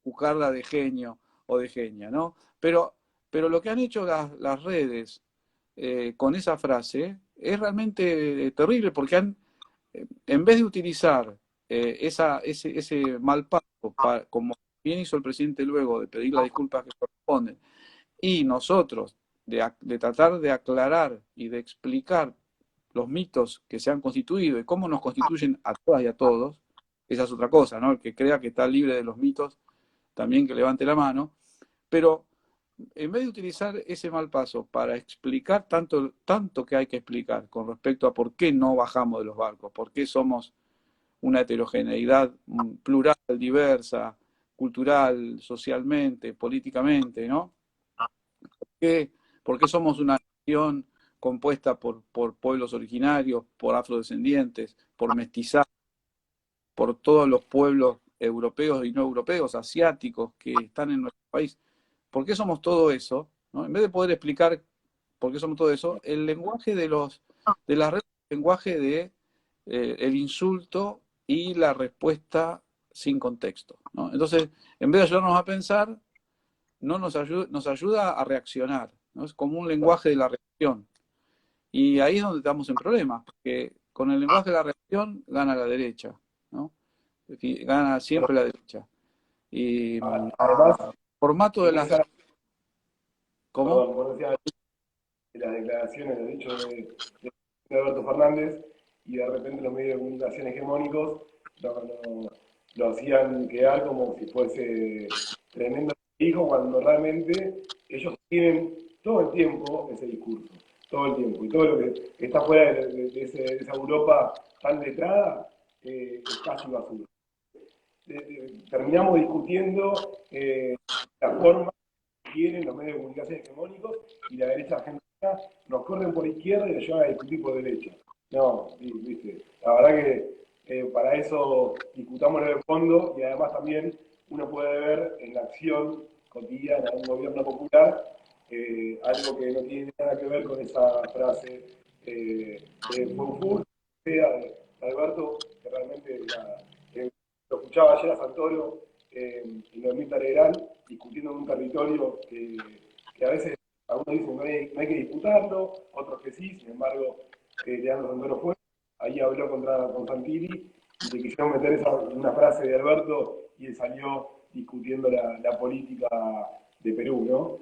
juzgarla de genio o de genia, ¿no? Pero lo que han hecho las redes con esa frase es realmente terrible, porque en vez de utilizar ese mal paso, como bien hizo el presidente luego de pedir las disculpas que corresponden, y nosotros de tratar de aclarar y de explicar los mitos que se han constituido y cómo nos constituyen a todas y a todos, esa es otra cosa, ¿no? El que crea que está libre de los mitos, también que levante la mano, pero en vez de utilizar ese mal paso para explicar tanto que hay que explicar con respecto a por qué no bajamos de los barcos, por qué somos una heterogeneidad plural, diversa, cultural, socialmente, políticamente, ¿no? qué, por qué somos una nación compuesta por pueblos originarios, por afrodescendientes, por mestizados, por todos los pueblos europeos y no europeos, asiáticos que están en nuestro país. ¿Por qué somos todo eso? ¿No? En vez de poder explicar por qué somos todo eso, el lenguaje de las redes es el lenguaje de el insulto y la respuesta sin contexto, ¿no? Entonces, en vez de ayudarnos a pensar, no nos ayuda a reaccionar, ¿no? Es como un lenguaje de la reacción. Y ahí es donde estamos en problemas, porque con el lenguaje de la reacción gana la derecha, ¿no? Gana siempre la derecha. Y Además, formato de en las... esa, ¿Cómo? perdón, vos decías de las declaraciones, los dichos de Alberto Fernández, y de repente los medios de comunicación hegemónicos lo hacían quedar como si fuese tremendo hijo, cuando realmente ellos tienen todo el tiempo ese discurso. todo el tiempo. Y todo lo que está fuera de esa Europa tan letrada es casi basura. Terminamos discutiendo la forma que quieren los medios de comunicación hegemónicos y la derecha argentina nos corren por izquierda y nos llevan a discutir por derecha. No, viste, la verdad que para eso discutamos en el fondo y además también uno puede ver en la acción cotidiana de un gobierno popular algo que no tiene nada que ver con esa frase de Foucault, de Alberto, que realmente lo escuchaba ayer a Santoro y Normita Legrand discutiendo en un territorio que a veces algunos dicen no hay que disputarlo, otros que sí, sin embargo, Leandro Santoro fue, ahí habló con Santilli y le quisieron meter una frase de Alberto y él salió discutiendo la política de Perú, ¿no?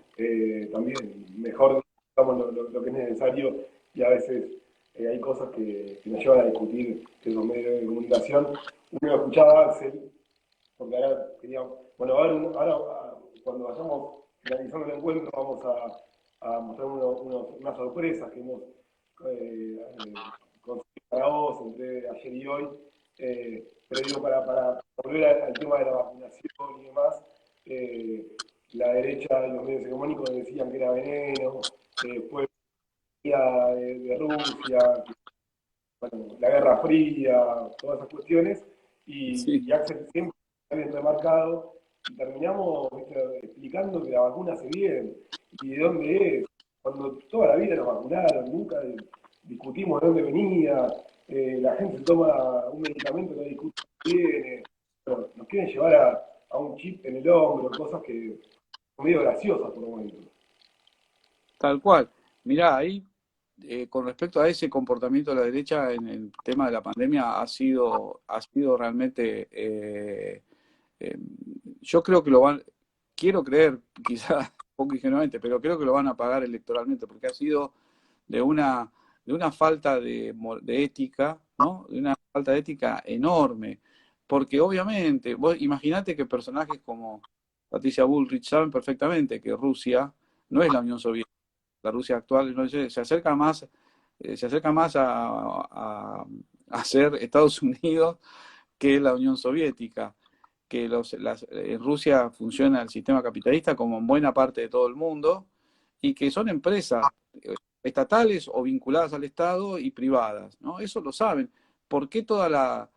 También mejor digamos, lo que es necesario y a veces hay cosas que nos llevan a discutir en los medios de comunicación. Uno escuchaba a Axel, porque ahora quería, bueno, ahora cuando vayamos finalizando el encuentro vamos a mostrar unas sorpresas que hemos conseguido para vos entre ayer y hoy. Pero digo, para volver al tema de la vacunación y demás, la derecha y los medios hegemónicos decían que era veneno, después de Rusia, bueno, la Guerra Fría, todas esas cuestiones, Sí, y Axel siempre está bien remarcado, y terminamos explicando que la vacuna hace bien, y de dónde es, cuando toda la vida nos vacunaron, nunca discutimos de dónde venía, la gente toma un medicamento que no discute de dónde viene, pero nos quieren llevar a un chip en el hombro, cosas que son medio graciosas por momentos. tal cual. Mirá, ahí, con respecto a ese comportamiento de la derecha en el tema de la pandemia, ha sido realmente, eh, yo creo que lo van, quiero creer, quizás un poco ingenuamente, pero creo que lo van a pagar electoralmente, porque ha sido de una, de una falta de ética, ¿no? De una falta de ética enorme. Porque obviamente, vos imaginate que personajes como Patricia Bullrich saben perfectamente que Rusia no es la Unión Soviética. La Rusia actual no se acerca más a ser Estados Unidos que la Unión Soviética, que en Rusia funciona el sistema capitalista como en buena parte de todo el mundo, y que son empresas estatales o vinculadas al Estado y privadas, ¿no? Eso lo saben. ¿Por qué toda la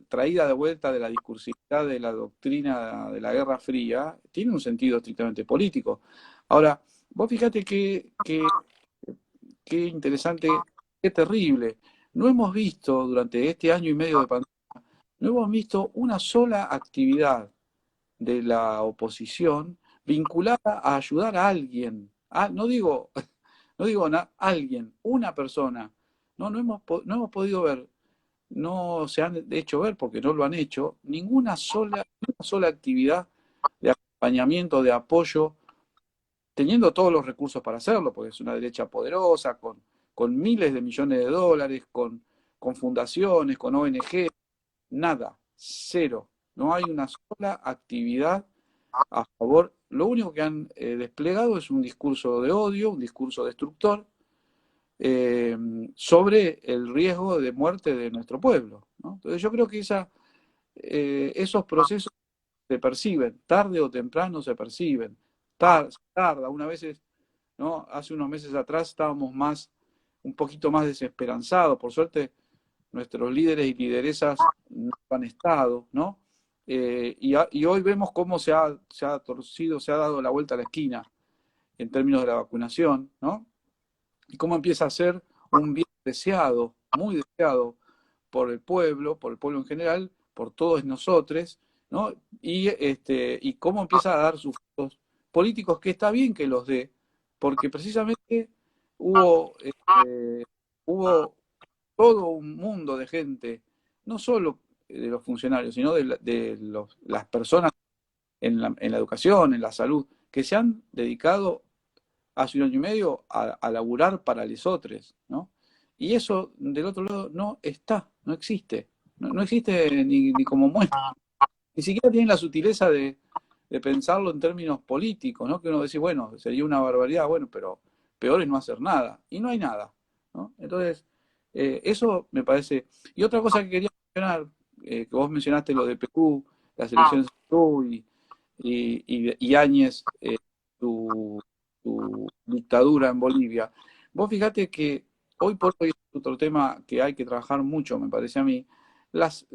traída de vuelta de la discursividad de la doctrina de la Guerra Fría tiene un sentido estrictamente político? Ahora, vos fíjate qué interesante, qué terrible. No hemos visto durante este año y medio de pandemia, no hemos visto una sola actividad de la oposición vinculada a ayudar a alguien. No digo, no digo alguien, una persona. No hemos podido ver, no se han hecho ver porque no lo han hecho, una sola actividad de acompañamiento, de apoyo, teniendo todos los recursos para hacerlo, porque es una derecha poderosa, con miles de millones de dólares, con fundaciones, con ONG, nada, cero. No hay una sola actividad a favor. Lo único que han desplegado es un discurso de odio, un discurso destructor, eh, sobre el riesgo de muerte de nuestro pueblo, ¿no? Entonces yo creo que esos procesos se perciben, tarde o temprano se perciben, tarda, una vez, ¿no? Hace unos meses atrás estábamos un poquito más desesperanzados, por suerte nuestros líderes y lideresas no han estado, ¿no? Y hoy vemos cómo se ha torcido, se ha dado la vuelta a la esquina en términos de la vacunación, ¿no? Y cómo empieza a ser un bien deseado, muy deseado por el pueblo en general, por todos nosotros, ¿no? Y cómo empieza a dar sus frutos políticos, que está bien que los dé, porque precisamente hubo, hubo todo un mundo de gente, no solo de los funcionarios, sino las personas en la educación, en la salud, que se han dedicado hace un año y medio a laburar para lesotres, ¿no? Y eso del otro lado no está, no existe. No existe ni como muestra. Ni siquiera tienen la sutileza de pensarlo en términos políticos, ¿no? Que uno dice, bueno, sería una barbaridad, bueno, pero peor es no hacer nada. Y no hay nada, ¿no? Entonces, eso me parece. Y otra cosa que quería mencionar, que vos mencionaste lo de Perú, las elecciones de Perú y Áñez, tu dictadura en Bolivia. Vos fíjate que hoy por hoy es otro tema que hay que trabajar mucho, me parece a mí. Las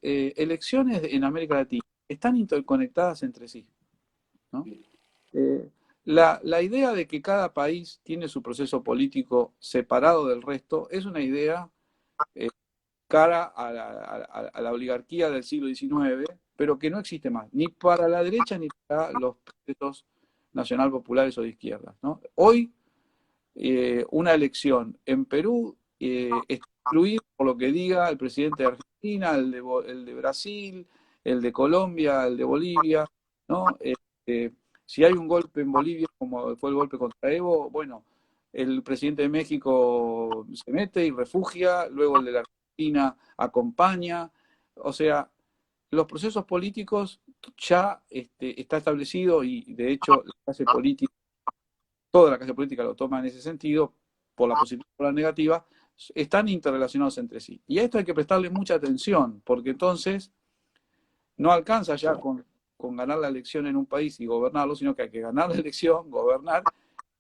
elecciones en América Latina están interconectadas entre sí, ¿no? Eh, la idea de que cada país tiene su proceso político separado del resto es una idea eh, cara a la oligarquía del siglo XIX, pero que no existe más, ni para la derecha ni para los procesos nacional populares o de izquierda, ¿no? Hoy, una elección en Perú está influida por lo que diga el presidente de Argentina, el de Brasil, el de Colombia, el de Bolivia, ¿no? Si hay un golpe en Bolivia, como fue el golpe contra Evo, bueno, el presidente de México se mete y refugia, luego el de la Argentina acompaña, o sea, los procesos políticos ya está establecido y de hecho la clase política, toda la clase política lo toma en ese sentido, por la positiva o por la negativa, están interrelacionados entre sí. Y a esto hay que prestarle mucha atención, porque entonces no alcanza ya con ganar la elección en un país y gobernarlo, sino que hay que ganar la elección, gobernar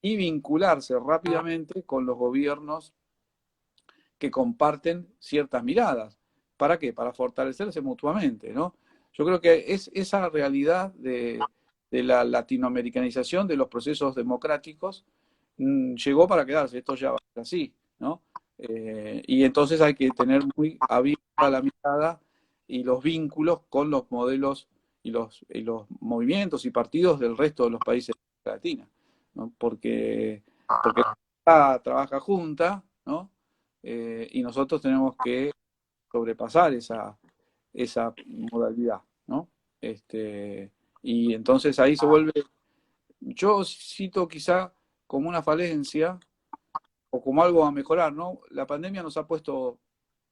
y vincularse rápidamente con los gobiernos que comparten ciertas miradas. ¿Para qué? Para fortalecerse mutuamente, ¿no? Yo creo que es esa realidad de la latinoamericanización de los procesos democráticos llegó para quedarse, esto ya va a ser así, ¿no? Y entonces hay que tener muy abierta la mirada y los vínculos con los modelos y los movimientos y partidos del resto de los países de América Latina, ¿no? Porque trabaja junta, ¿no? Y nosotros tenemos que sobrepasar esa modalidad, ¿no? Y entonces ahí se vuelve, yo cito quizá como una falencia o como algo a mejorar, ¿no? La pandemia nos ha puesto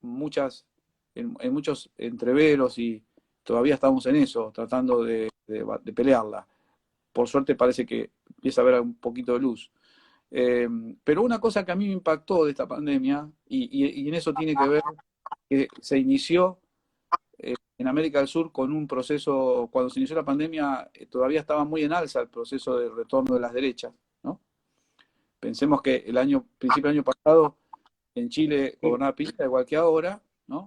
en muchos entreveros y todavía estamos en eso, tratando de pelearla. Por suerte parece que empieza a haber un poquito de luz. Pero una cosa que a mí me impactó de esta pandemia, y en eso tiene que ver que se inició en América del Sur con un proceso, cuando se inició la pandemia, todavía estaba muy en alza el proceso de retorno de las derechas, ¿no? Pensemos que principio del año pasado, en Chile gobernaba Piñera igual que ahora, ¿no?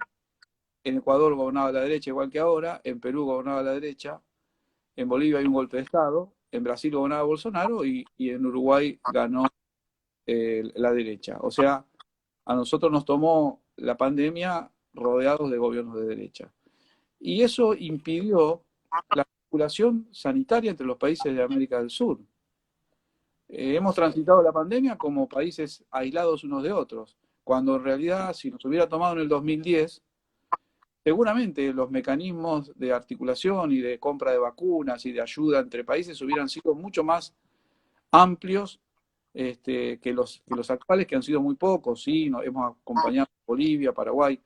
En Ecuador gobernaba la derecha igual que ahora, en Perú gobernaba la derecha, en Bolivia hay un golpe de Estado, en Brasil gobernaba Bolsonaro y en Uruguay ganó la derecha. O sea, a nosotros nos tomó la pandemia rodeados de gobiernos de derecha. Y eso impidió la circulación sanitaria entre los países de América del Sur. Hemos transitado la pandemia como países aislados unos de otros, cuando en realidad si nos hubiera tomado en el 2010, seguramente los mecanismos de articulación y de compra de vacunas y de ayuda entre países hubieran sido mucho más amplios que los actuales, que han sido muy pocos. Sí, hemos acompañado a Bolivia, Paraguay,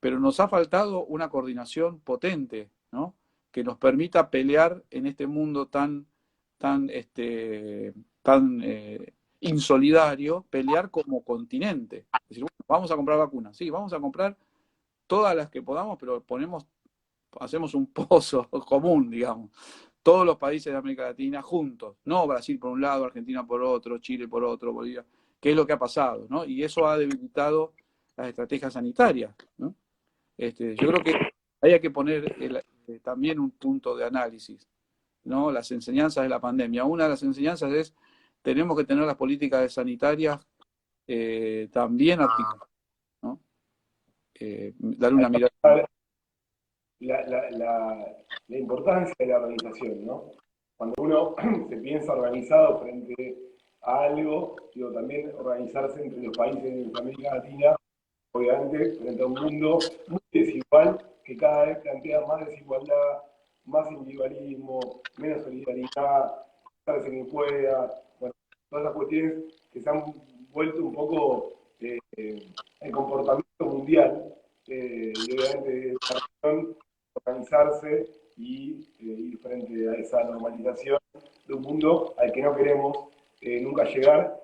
pero nos ha faltado una coordinación potente, ¿no? Que nos permita pelear en este mundo tan insolidario, pelear como continente. Es decir, bueno, vamos a comprar vacunas, sí, vamos a comprar todas las que podamos, pero hacemos un pozo común, digamos. Todos los países de América Latina juntos, no Brasil por un lado, Argentina por otro, Chile por otro, Bolivia, que es lo que ha pasado, ¿no? Y eso ha debilitado las estrategias sanitarias, ¿no? Yo creo que ahí hay que poner también un punto de análisis, ¿no? Las enseñanzas de la pandemia. Una de las enseñanzas es tenemos que tener las políticas sanitarias también articuladas, ¿no? Darle una mirada. La importancia de la organización, ¿no? Cuando uno se piensa organizado frente a algo, digo, también organizarse entre los países de América Latina, obviamente, frente a un mundo muy desigual, que cada vez plantea más desigualdad, más individualismo, menos solidaridad, estarse quien pueda, bueno, todas las cuestiones que se han vuelto un poco el comportamiento mundial, y obviamente esa región organizarse y ir frente a esa normalización de un mundo al que no queremos nunca llegar.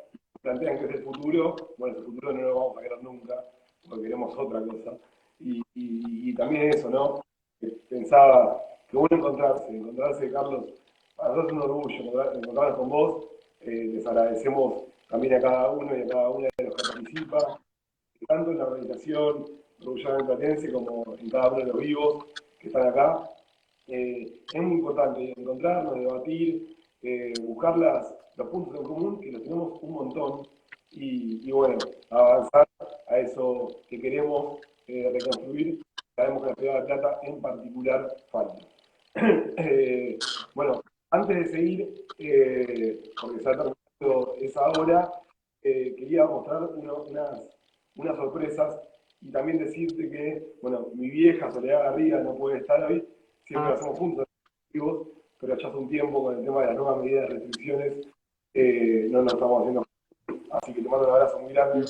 plantean que es el futuro, bueno, ese futuro no lo vamos a querer nunca, porque queremos otra cosa. Y también eso, ¿no? Pensaba que bueno encontrarse, Carlos, para nosotros es un orgullo encontrarnos con vos. Les agradecemos también a cada uno y a cada una de los que participa, tanto en la organización Orgullosamente Platense como en cada uno de los vivos que están acá. Es muy importante encontrarnos, debatir, buscar los puntos en común, que los tenemos un montón, y bueno, avanzar a eso que queremos reconstruir. Sabemos que la ciudad de La Plata en particular falta. Bueno, antes de seguir, porque se ha terminado esa hora, quería mostrar unas sorpresas y también decirte que, bueno, mi vieja Soledad Garriga no puede estar hoy, siempre lo hacemos juntos, pero ya hace un tiempo con el tema de las nuevas medidas de restricciones, no nos estamos haciendo. Así que te mando un abrazo muy grande,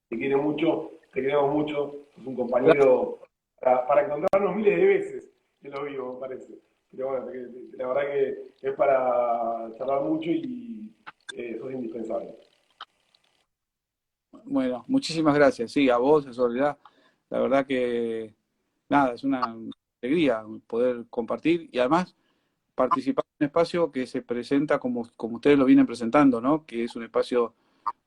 te quiero mucho, te queremos mucho, sos un compañero para encontrarnos miles de veces en lo vivo, me parece. Pero bueno, la verdad que es para charlar mucho y sos indispensable. Bueno, muchísimas gracias. Sí, a vos, a Soledad. La verdad que, nada, es una alegría poder compartir y además participar en un espacio que se presenta como ustedes lo vienen presentando, ¿no? Que es un espacio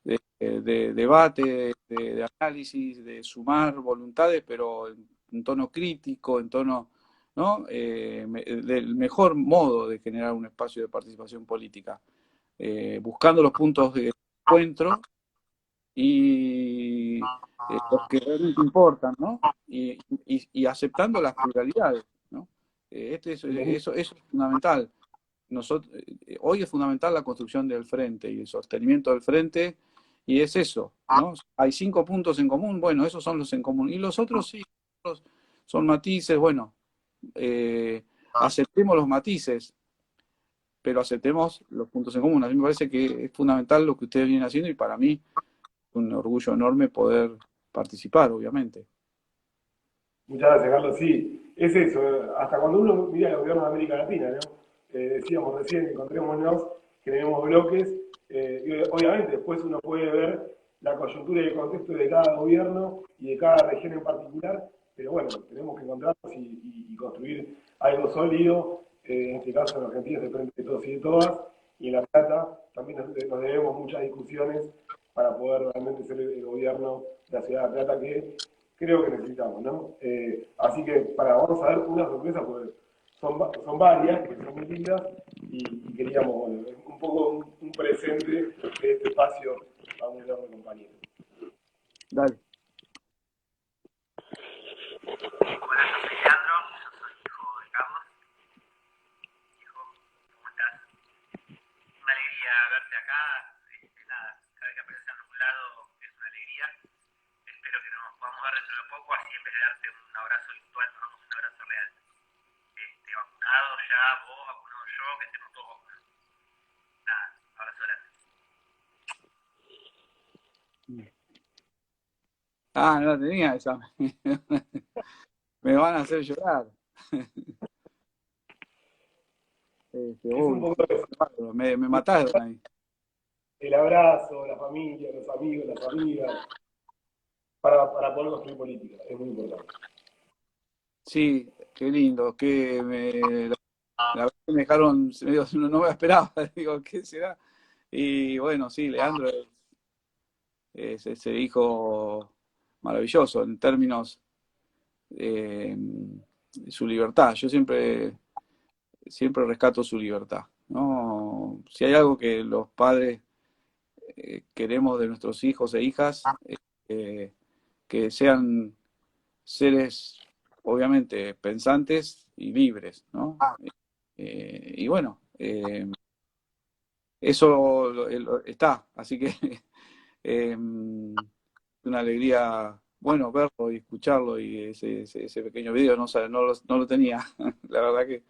de debate, de análisis, de sumar voluntades, pero en tono crítico, en tono, ¿no? Del mejor modo de generar un espacio de participación política, buscando los puntos de encuentro y los que realmente importan, ¿no? Y aceptando las pluralidades, ¿no? Eso es fundamental. Hoy es fundamental la construcción del frente y el sostenimiento del frente, y es eso, ¿no? Hay 5 puntos en común, bueno, esos son los en común. Y los otros sí, son matices, bueno, aceptemos los matices, pero aceptemos los puntos en común. A mí me parece que es fundamental lo que ustedes vienen haciendo y para mí un orgullo enorme poder participar, obviamente. Muchas gracias, Carlos. Sí, es eso. Hasta cuando uno mira el gobierno de América Latina, ¿no? Decíamos recién, encontrémonos, generemos bloques. Y obviamente después uno puede ver la coyuntura y el contexto de cada gobierno y de cada región en particular, pero bueno, tenemos que encontrarnos y construir algo sólido, en este caso en Argentina es de frente de todos y de todas, y en La Plata también nos debemos muchas discusiones para poder realmente ser el gobierno de la ciudad de La Plata que creo que necesitamos, ¿no? Así que vamos a ver una sorpresa, porque son varias, que son muy lindas, y queríamos, bueno, un poco un presente de este espacio a un enorme compañero. Dale. Hola, yo soy Leandro, yo soy hijo de Carlos. Hijo, ¿cómo estás? Una alegría verte acá. Nada, cada vez que apareces en algún lado es una alegría. Espero que nos podamos ver dentro de poco, así en vez de darte un abrazo virtual, nos damos un abrazo real. Vacunado ya, vos, vacunado yo, que estemos todos vacunados. Nada, abrazo grande. Ah, no la tenía esa. Me van a hacer llorar. Es un poco eso. Me mataron ahí. El abrazo, la familia, los amigos, las amigas, para poder construir política, es muy importante. Sí, qué lindo, la verdad que me dejaron, no me esperaba, digo, ¿qué será? Y bueno, sí, Leandro es ese hijo maravilloso en términos de su libertad. Yo siempre rescato su libertad, ¿no? Si hay algo que los padres queremos de nuestros hijos e hijas, que sean seres, obviamente, pensantes y libres, ¿no? Y bueno, eso está, así que es una alegría, bueno, verlo y escucharlo, y ese pequeño video no lo tenía, la verdad que...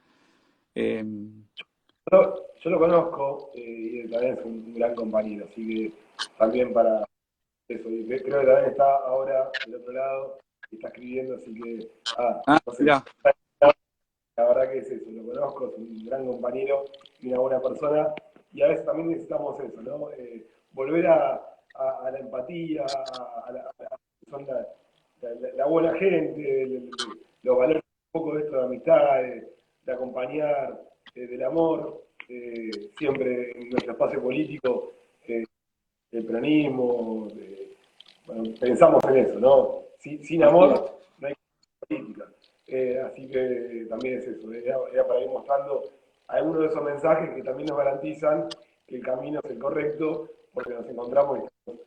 Yo lo conozco y también es un gran compañero, así que también para eso. Y creo que también está ahora del otro lado y está escribiendo, así que, no sé. Mirá. La verdad que es eso, lo conozco, es un gran compañero y una buena persona. Y a veces también necesitamos eso, ¿no? volver a la empatía, son la buena gente, los valores un poco de esto de amistad, de acompañar, del amor, siempre en nuestro espacio político, el peronismo, bueno, pensamos en eso, ¿no? Sin amor no hay política. Así que también es eso, era para ir mostrando algunos de esos mensajes que también nos garantizan que el camino es el correcto, porque nos encontramos y estamos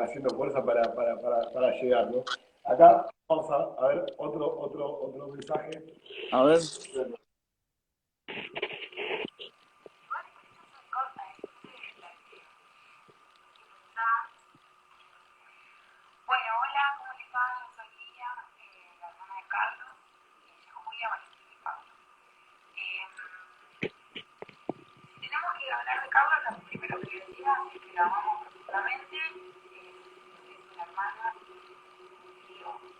haciendo fuerza para llegar, ¿no? Acá vamos a ver otro mensaje. A ver. Bueno, hola, ¿cómo les va? Yo soy Lía, la hermana de Carlos, Julia, Valentín y Pablo. Si tenemos que hablar de Carlos, lo primero que decía es que la amamos profundamente, es una hermana, un tío, un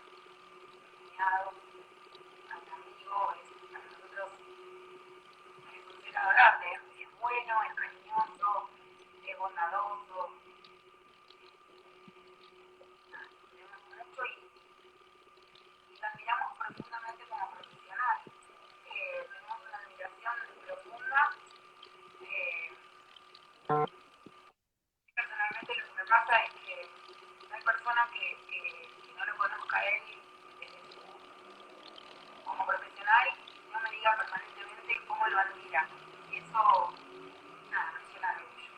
cuñado, un amigo, para nosotros es un ser adorable, es bueno, es cariñoso, es bondadoso, queremos mucho y la admiramos profundamente como profesional. Tenemos una admiración profunda. Personalmente lo que me pasa es que no hay persona que no lo conozca a él como profesional y no me diga permanentemente cómo lo admira. Y eso, nada, me llena de orgullo.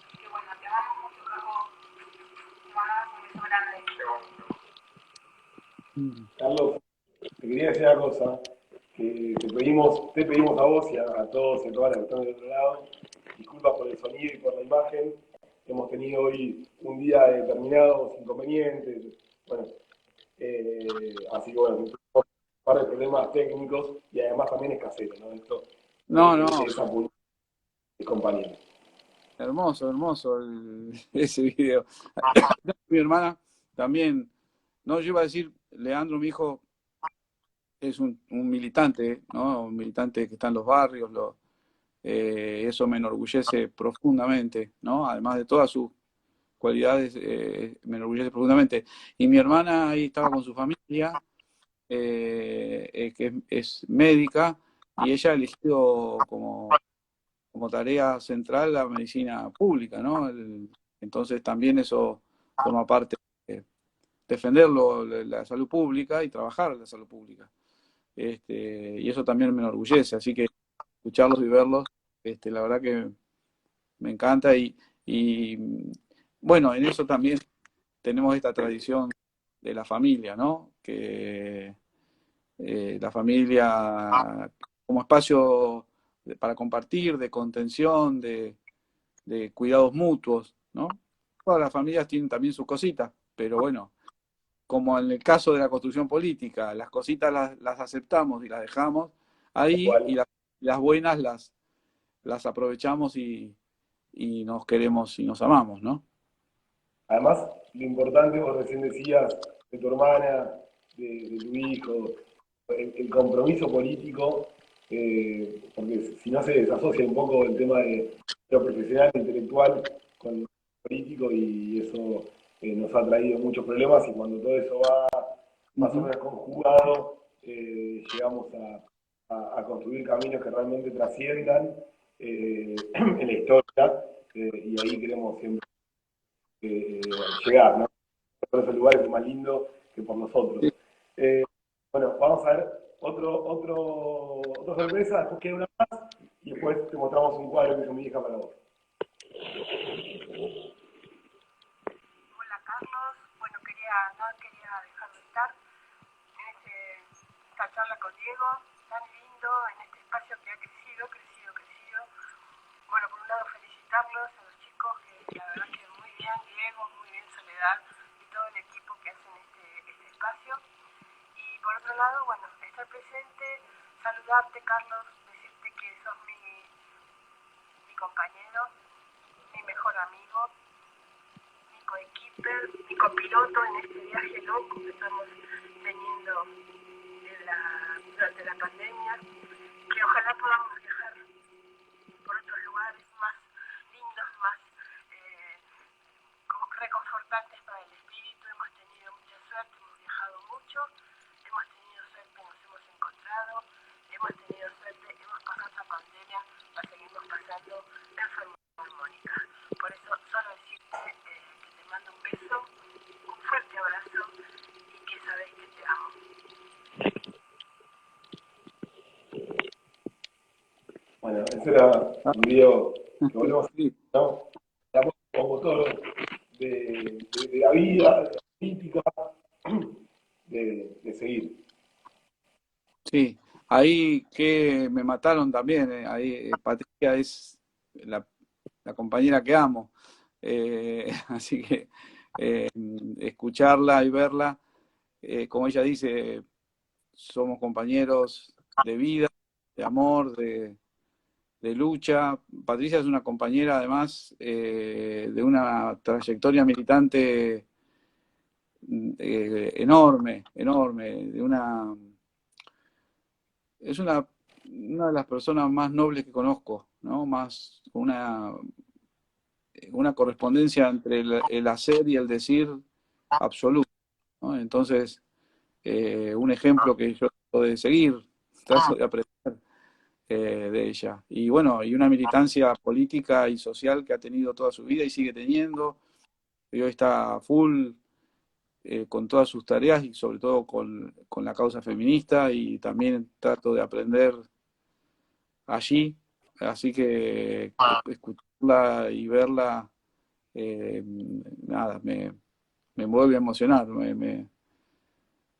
Así que bueno, te amamos mucho, Carlos. Te mandamos un beso grande. Carlos, te quería decir una cosa, que te pedimos a vos y a todos y a todas las que están del otro lado, disculpas por el sonido y por la imagen, hemos tenido hoy un día de determinados inconvenientes, bueno, así que bueno, un par de problemas técnicos y además también es casero, ¿no? Esto No, es apuntar de compañeros. hermoso, hermoso ese video. Mi hermana también, no, yo iba a decir, Leandro, mi hijo, es un militante, ¿no? Un militante que está en los barrios, eso me enorgullece profundamente, ¿no? Además de todas sus cualidades, me enorgullece profundamente. Y mi hermana ahí estaba con su familia, que es médica, y ella ha elegido como tarea central la medicina pública, ¿no? Entonces también eso forma parte de defenderlo, la salud pública y trabajar en la salud pública. Y eso también me enorgullece, así que escucharlos y verlos, la verdad que me encanta y bueno, en eso también tenemos esta tradición de la familia, ¿no? Que la familia como espacio para compartir, de contención, de cuidados mutuos, ¿no? Todas las familias tienen también sus cositas, pero bueno, como en el caso de la construcción política, las cositas las aceptamos y las dejamos ahí y las buenas las aprovechamos y nos queremos y nos amamos, ¿no? Además, lo importante, vos recién decías, de tu hermana, de tu hijo, el compromiso político, porque si no se desasocia un poco el tema de lo profesional e intelectual con lo político y eso nos ha traído muchos problemas y cuando todo eso va más o menos conjugado, llegamos a construir caminos que realmente trasciendan en la historia y ahí queremos siempre llegar, ¿no? Por esos lugares es más lindo que por nosotros. Sí. Bueno, vamos a ver otra sorpresa, después queda una más y después te mostramos un cuadro que hizo mi hija para vos. Hola Carlos, bueno, no quería dejar de estar en esta charla con Diego, tan lindo, en este espacio que ha crecido. Bueno, por un lado felicitarlos a los chicos, que la verdad que muy bien, Diego, muy bien Soledad y todo el equipo que hacen este espacio. Y por otro lado, bueno, estar presente, saludarte Carlos, decirte que sos mi compañero, mi mejor amigo, mi coequiper, mi copiloto en este viaje loco que estamos teniendo durante la pandemia, que ojalá podamos viajar por otros lugares más lindos, más importantes para el espíritu. Hemos tenido mucha suerte, hemos viajado mucho, hemos tenido suerte, nos hemos encontrado, hemos tenido suerte, hemos pasado esta pandemia, la seguimos pasando en forma armónica. Por eso solo decirte que te mando un beso, un fuerte abrazo y que sabes que te amo. Bueno, ese era un video que volvemos a Sí, ¿no? Estamos como todo de la vida, de la política, de seguir. sí. Ahí que me mataron también. Ahí Patricia es la compañera que amo. Así que escucharla y verla, como ella dice, somos compañeros de vida, de amor, de lucha. Patricia es una compañera además de una trayectoria militante enorme, enorme, es una de las personas más nobles que conozco, ¿no? Más una correspondencia entre el hacer y el decir absoluto, ¿no? Entonces, un ejemplo que yo trato de seguir, trato de aprender de ella. Y bueno, y una militancia política y social que ha tenido toda su vida y sigue teniendo, y hoy está full con todas sus tareas y sobre todo con la causa feminista, y también trato de aprender allí, así que escucharla y verla, nada, me vuelve a emocionar,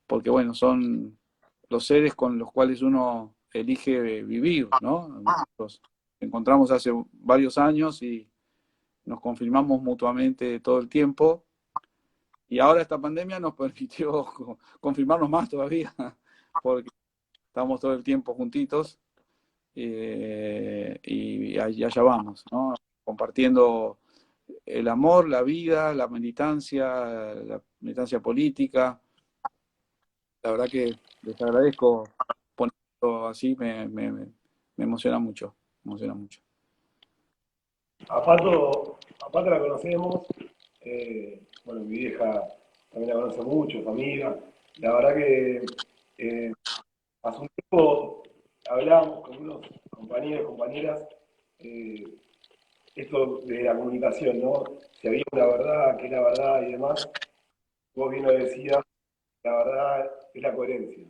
porque bueno, son los seres con los cuales uno elige vivir, ¿no? Nos encontramos hace varios años y nos confirmamos mutuamente todo el tiempo, y ahora esta pandemia nos permitió confirmarnos más todavía, porque estamos todo el tiempo juntitos, y allá vamos, ¿no? Compartiendo el amor, la vida, la militancia política. La verdad que les agradezco ponerlo así, me emociona mucho, me emociona mucho. A Pato la conocemos, bueno, mi vieja también la conoce mucho, es amiga. La verdad que hace un tiempo hablábamos con unos compañeros, compañeras, eh, esto de la comunicación, ¿no? Si había una verdad, qué es la verdad y demás. Vos bien lo decías, la verdad es la coherencia.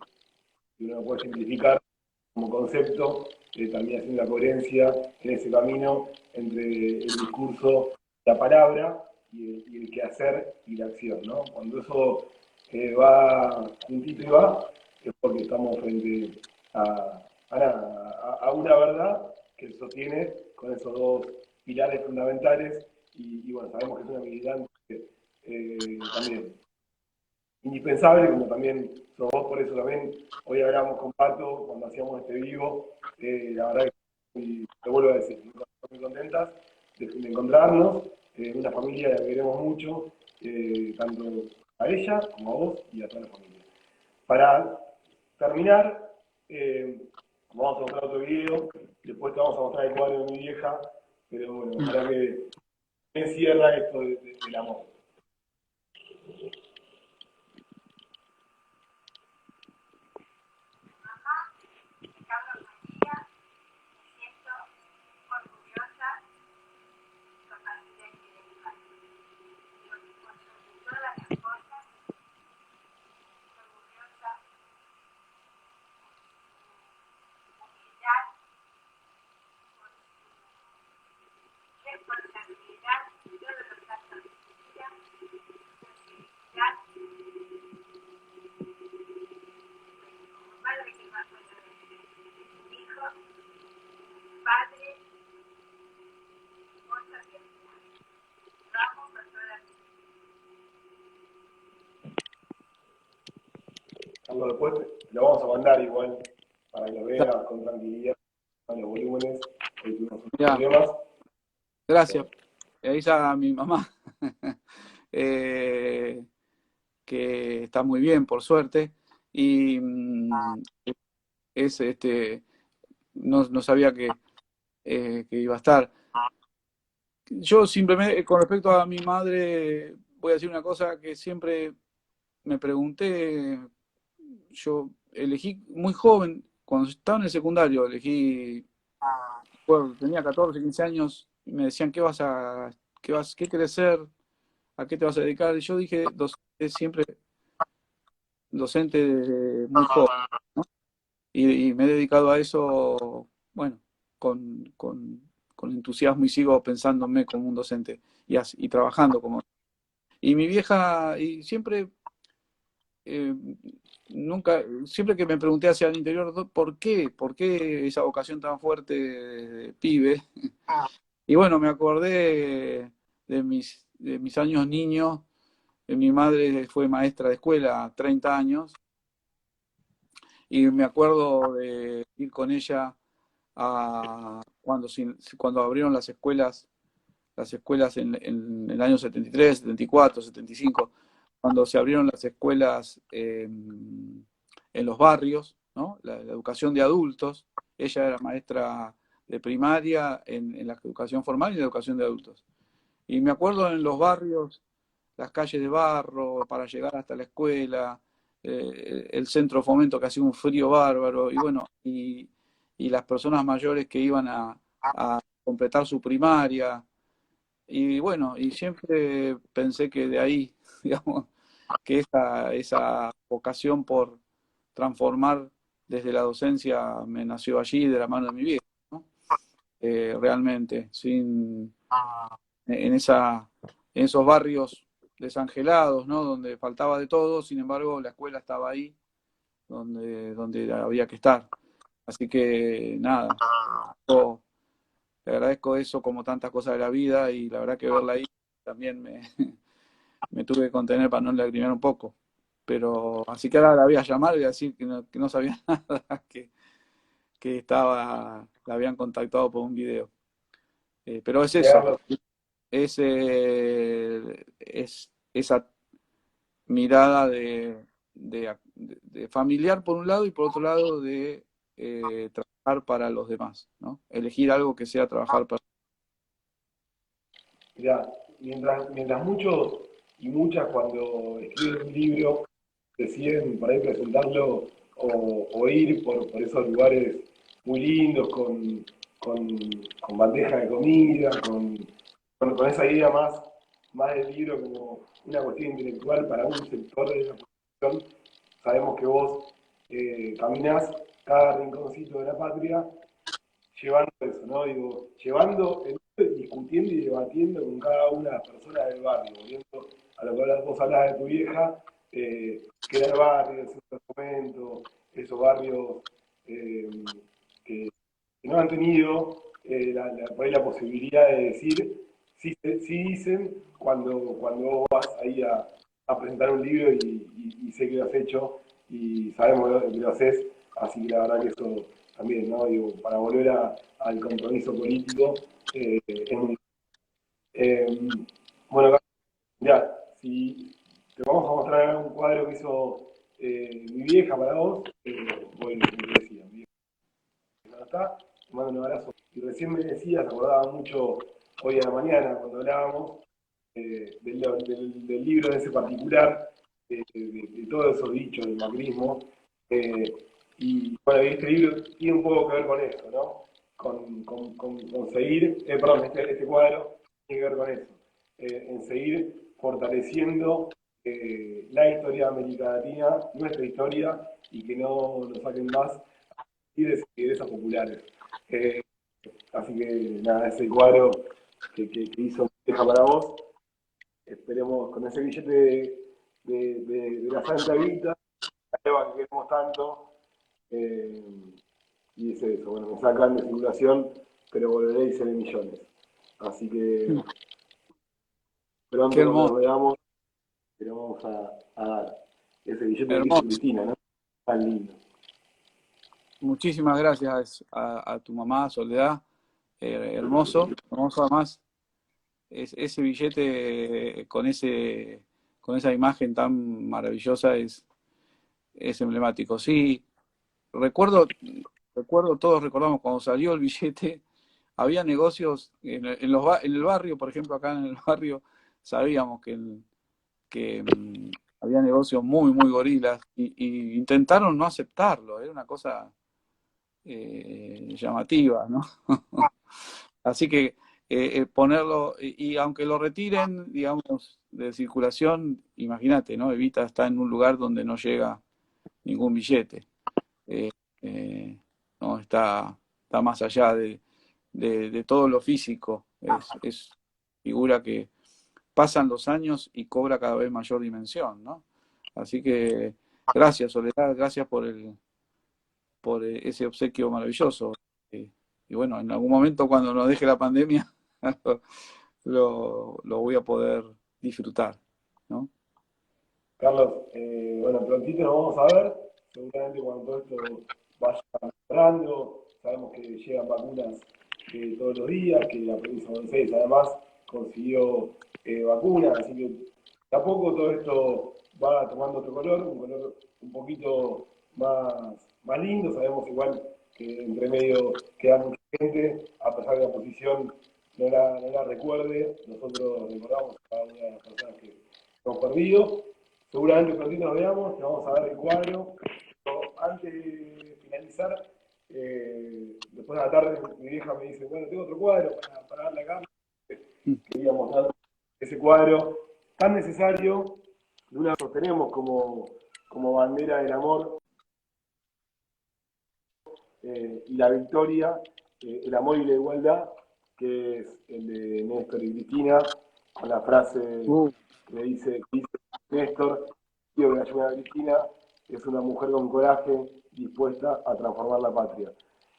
Y uno lo puede simplificar como concepto, también haciendo la coherencia en ese camino entre el discurso, la palabra y el quehacer y la acción, ¿no? Cuando eso va juntito y va, es porque estamos frente a una verdad que se sostiene con esos dos pilares fundamentales y bueno, sabemos que es una militante también indispensable, como también sos vos, por eso también hoy hablamos con Pato cuando hacíamos este vivo, la verdad que te vuelvo a decir, estamos muy contentas de encontrarnos, una familia que queremos mucho, tanto a ella como a vos y a toda la familia. Para terminar, vamos a mostrar otro video, después te vamos a mostrar el cuadro de mi vieja, pero bueno, ojalá que encierra esto del amor. Carlos, después lo vamos a mandar igual para que lo veas con tranquilidad en los volúmenes. Hoy tuvimos unos Mirá, problemas. gracias. Ahí está mi mamá, que está muy bien, por suerte, y es no sabía que iba a estar. Yo simplemente, con respecto a mi madre, voy a decir una cosa que siempre me pregunté, yo elegí muy joven, cuando estaba en el secundario, elegí, bueno, tenía 14, 15 años, y me decían, qué querés ser? ¿A qué te vas a dedicar? Y yo dije, docente, siempre docente desde muy joven, ¿no? Y me he dedicado a eso, bueno, con entusiasmo y sigo pensándome como un docente y trabajando como. Y mi vieja, y siempre, eh, nunca, siempre que me pregunté hacia el interior, ¿por qué? ¿Por qué esa vocación tan fuerte de pibe? Y bueno, me acordé de mis años niños. Mi madre fue maestra de escuela 30 años y me acuerdo de ir con ella cuando abrieron las escuelas en el año 73, 74, 75, cuando se abrieron las escuelas en los barrios, ¿no? La educación de adultos. Ella era maestra de primaria en la educación formal y en la educación de adultos. Y me acuerdo en los barrios, las calles de barro para llegar hasta la escuela, el centro de fomento que hacía un frío bárbaro, y bueno, y las personas mayores que iban a completar su primaria. Y bueno, y siempre pensé que de ahí, digamos, que esa vocación por transformar desde la docencia me nació allí, de la mano de mi vieja, ¿no? Realmente, en esos barrios desangelados, ¿no? Donde faltaba de todo, sin embargo, la escuela estaba ahí, donde había que estar. Así que nada, yo te agradezco eso como tantas cosas de la vida y la verdad que verla ahí también me tuve que contener para no lagrimear un poco. Pero así que ahora la voy a llamar y voy a decir que no sabía nada, que la habían contactado por un video. Pero es eso, Carlos, es esa mirada de familiar por un lado y por otro lado de trabajar para los demás, ¿no? Elegir algo que sea trabajar para. mirá, mientras muchos y muchas cuando escriben un libro deciden por ahí presentarlo o ir por esos lugares muy lindos, con bandeja de comida, con esa idea más del libro como una cuestión intelectual para un sector de la población. Sabemos que vos caminás cada rinconcito de la patria llevando eso, ¿no? Digo, llevando, discutiendo y debatiendo con cada una de las personas del barrio, volviendo a lo que vos hablabas de tu vieja, que era el barrio, el centro de fomento, esos barrios eh, que, que no han tenido por ahí la posibilidad de decir, sí dicen cuando vos vas ahí a presentar un libro y sé que lo has hecho y sabemos que lo haces, así que la verdad que eso también, ¿no? Digo, para volver al compromiso político, es muy. Eh, bueno, ya, si te vamos a mostrar un cuadro que hizo mi vieja para vos, voy, como te decía, mi vieja no está, te mando un abrazo. Y recién me decías, acordaba mucho hoy a la mañana cuando hablábamos del libro de ese particular, de todos esos dichos del macrismo. eh, y bueno, este libro tiene un poco que ver con eso, ¿no? Con seguir, perdón, este cuadro tiene que ver con eso, en seguir fortaleciendo la historia de América Latina, nuestra historia, y que no nos saquen más y de esas populares. Eh, Así que nada, ese cuadro que hizo Deja para vos, esperemos con ese billete de la Santa Evita, la Eva que queremos tanto, eh, y es eso, bueno, me sacan de circulación, pero volveré y seré millones. Así que pronto Qué cuando hermoso, nos veamos, le vamos a dar ese billete que hizo hermoso. Cristina, ¿no? Tan lindo. Muchísimas gracias a tu mamá, Soledad. Hermoso, hermoso además. Ese billete con esa imagen tan maravillosa es emblemático. Sí, recuerdo, todos recordamos cuando salió el billete, había negocios en el barrio, por ejemplo, acá en el barrio, sabíamos que que había negocios muy, muy gorilas y intentaron no aceptarlo, era una cosa llamativa, ¿no? Así que ponerlo, y aunque lo retiren, digamos, de circulación, imagínate, ¿no? Evita está en un lugar donde no llega ningún billete. Eh, no, está más allá de todo lo físico. Es figura que pasan los años y cobra cada vez mayor dimensión, ¿no? Así que gracias, Soledad, gracias por ese obsequio maravilloso. Y bueno, en algún momento cuando nos deje la pandemia, lo voy a poder disfrutar, ¿no? Carlos, bueno, prontito nos vamos a ver, seguramente cuando todo esto vaya mejorando, sabemos que llegan vacunas todos los días, que la provincia de Buenos Aires además consiguió vacunas, así que de a poco todo esto va tomando otro color, un color un poquito más lindo, sabemos igual que entre medio queda mucha gente, a pesar de la posición no la recuerde, nosotros recordamos a cada una de las personas que hemos perdido. Seguramente prontito nos veamos, te vamos a ver el cuadro. Pero antes de finalizar, después de la tarde mi vieja me dice, bueno, tengo otro cuadro para darle acá. Quería mostrar ese cuadro tan necesario, de una sostenemos como bandera del amor y la victoria, el amor y la igualdad, que es el de Néstor y Cristina, con la frase que dice Néstor, tío que ayuda a Cristina, es una mujer con coraje, dispuesta a transformar la patria.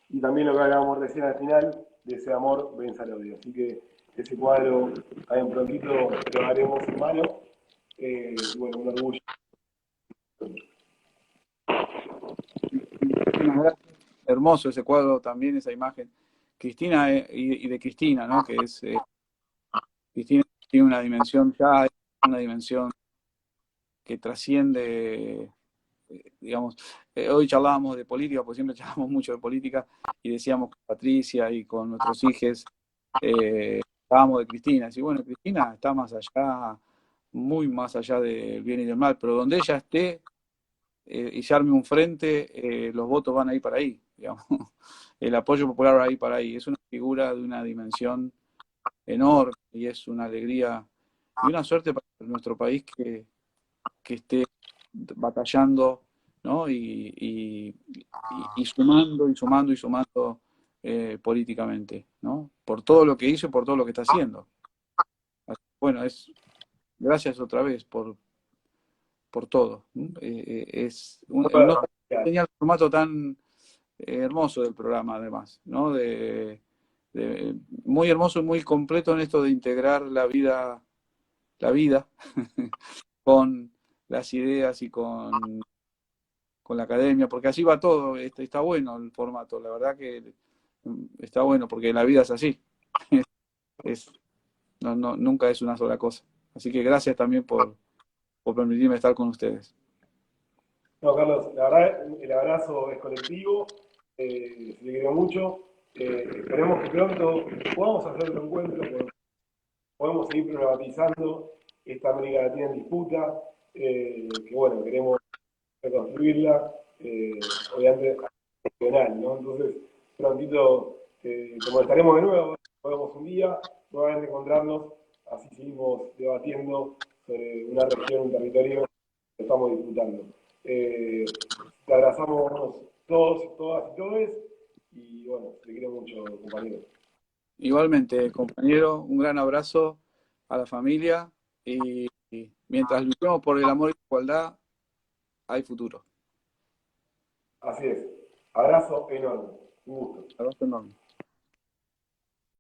Y también lo que hablábamos recién al final, de ese amor vence al odio. Así que ese cuadro también prontito lo haremos en mano. Y bueno, un orgullo. Hermoso ese cuadro también, esa imagen. Cristina y de Cristina, ¿no? Que es Cristina tiene una dimensión ya, una dimensión que trasciende, digamos, hoy charlábamos de política, porque siempre charlamos mucho de política, y decíamos con Patricia y con nuestros hijos, hablábamos de Cristina, y bueno, Cristina está más allá, muy más allá del bien y del mal, pero donde ella esté y se arme un frente, los votos van a ir para ahí, digamos. El apoyo popular va a ir para ahí. Es una figura de una dimensión enorme y es una alegría y una suerte para nuestro país que esté batallando, ¿no? Y sumando y sumando y sumando políticamente, ¿no? Por todo lo que hizo y por todo lo que está haciendo. Bueno, gracias otra vez por todo. No tenía el formato tan hermoso del programa, además, ¿no? Muy hermoso y muy completo en esto de integrar la vida con las ideas y con la academia, porque así va todo, está bueno el formato, la verdad que está bueno, porque la vida es así, nunca es una sola cosa. Así que gracias también por permitirme estar con ustedes. No, Carlos, la verdad, el abrazo es colectivo, se le quiere mucho. Esperemos que pronto podamos hacer otro encuentro, podemos seguir problematizando esta América Latina en disputa, que bueno, queremos reconstruirla, obviamente regional, ¿no? Entonces, prontito te molestaremos de nuevo, podemos un día nuevamente encontrarnos, así seguimos debatiendo sobre una región, un territorio que estamos disfrutando. Te abrazamos todos, todas y todos, y bueno, te quiero mucho, compañero. Igualmente, compañero, un gran abrazo a la familia y mientras luchemos por el amor y la igualdad, hay futuro. Así es. Abrazo enorme. Un gusto. Abrazo enorme.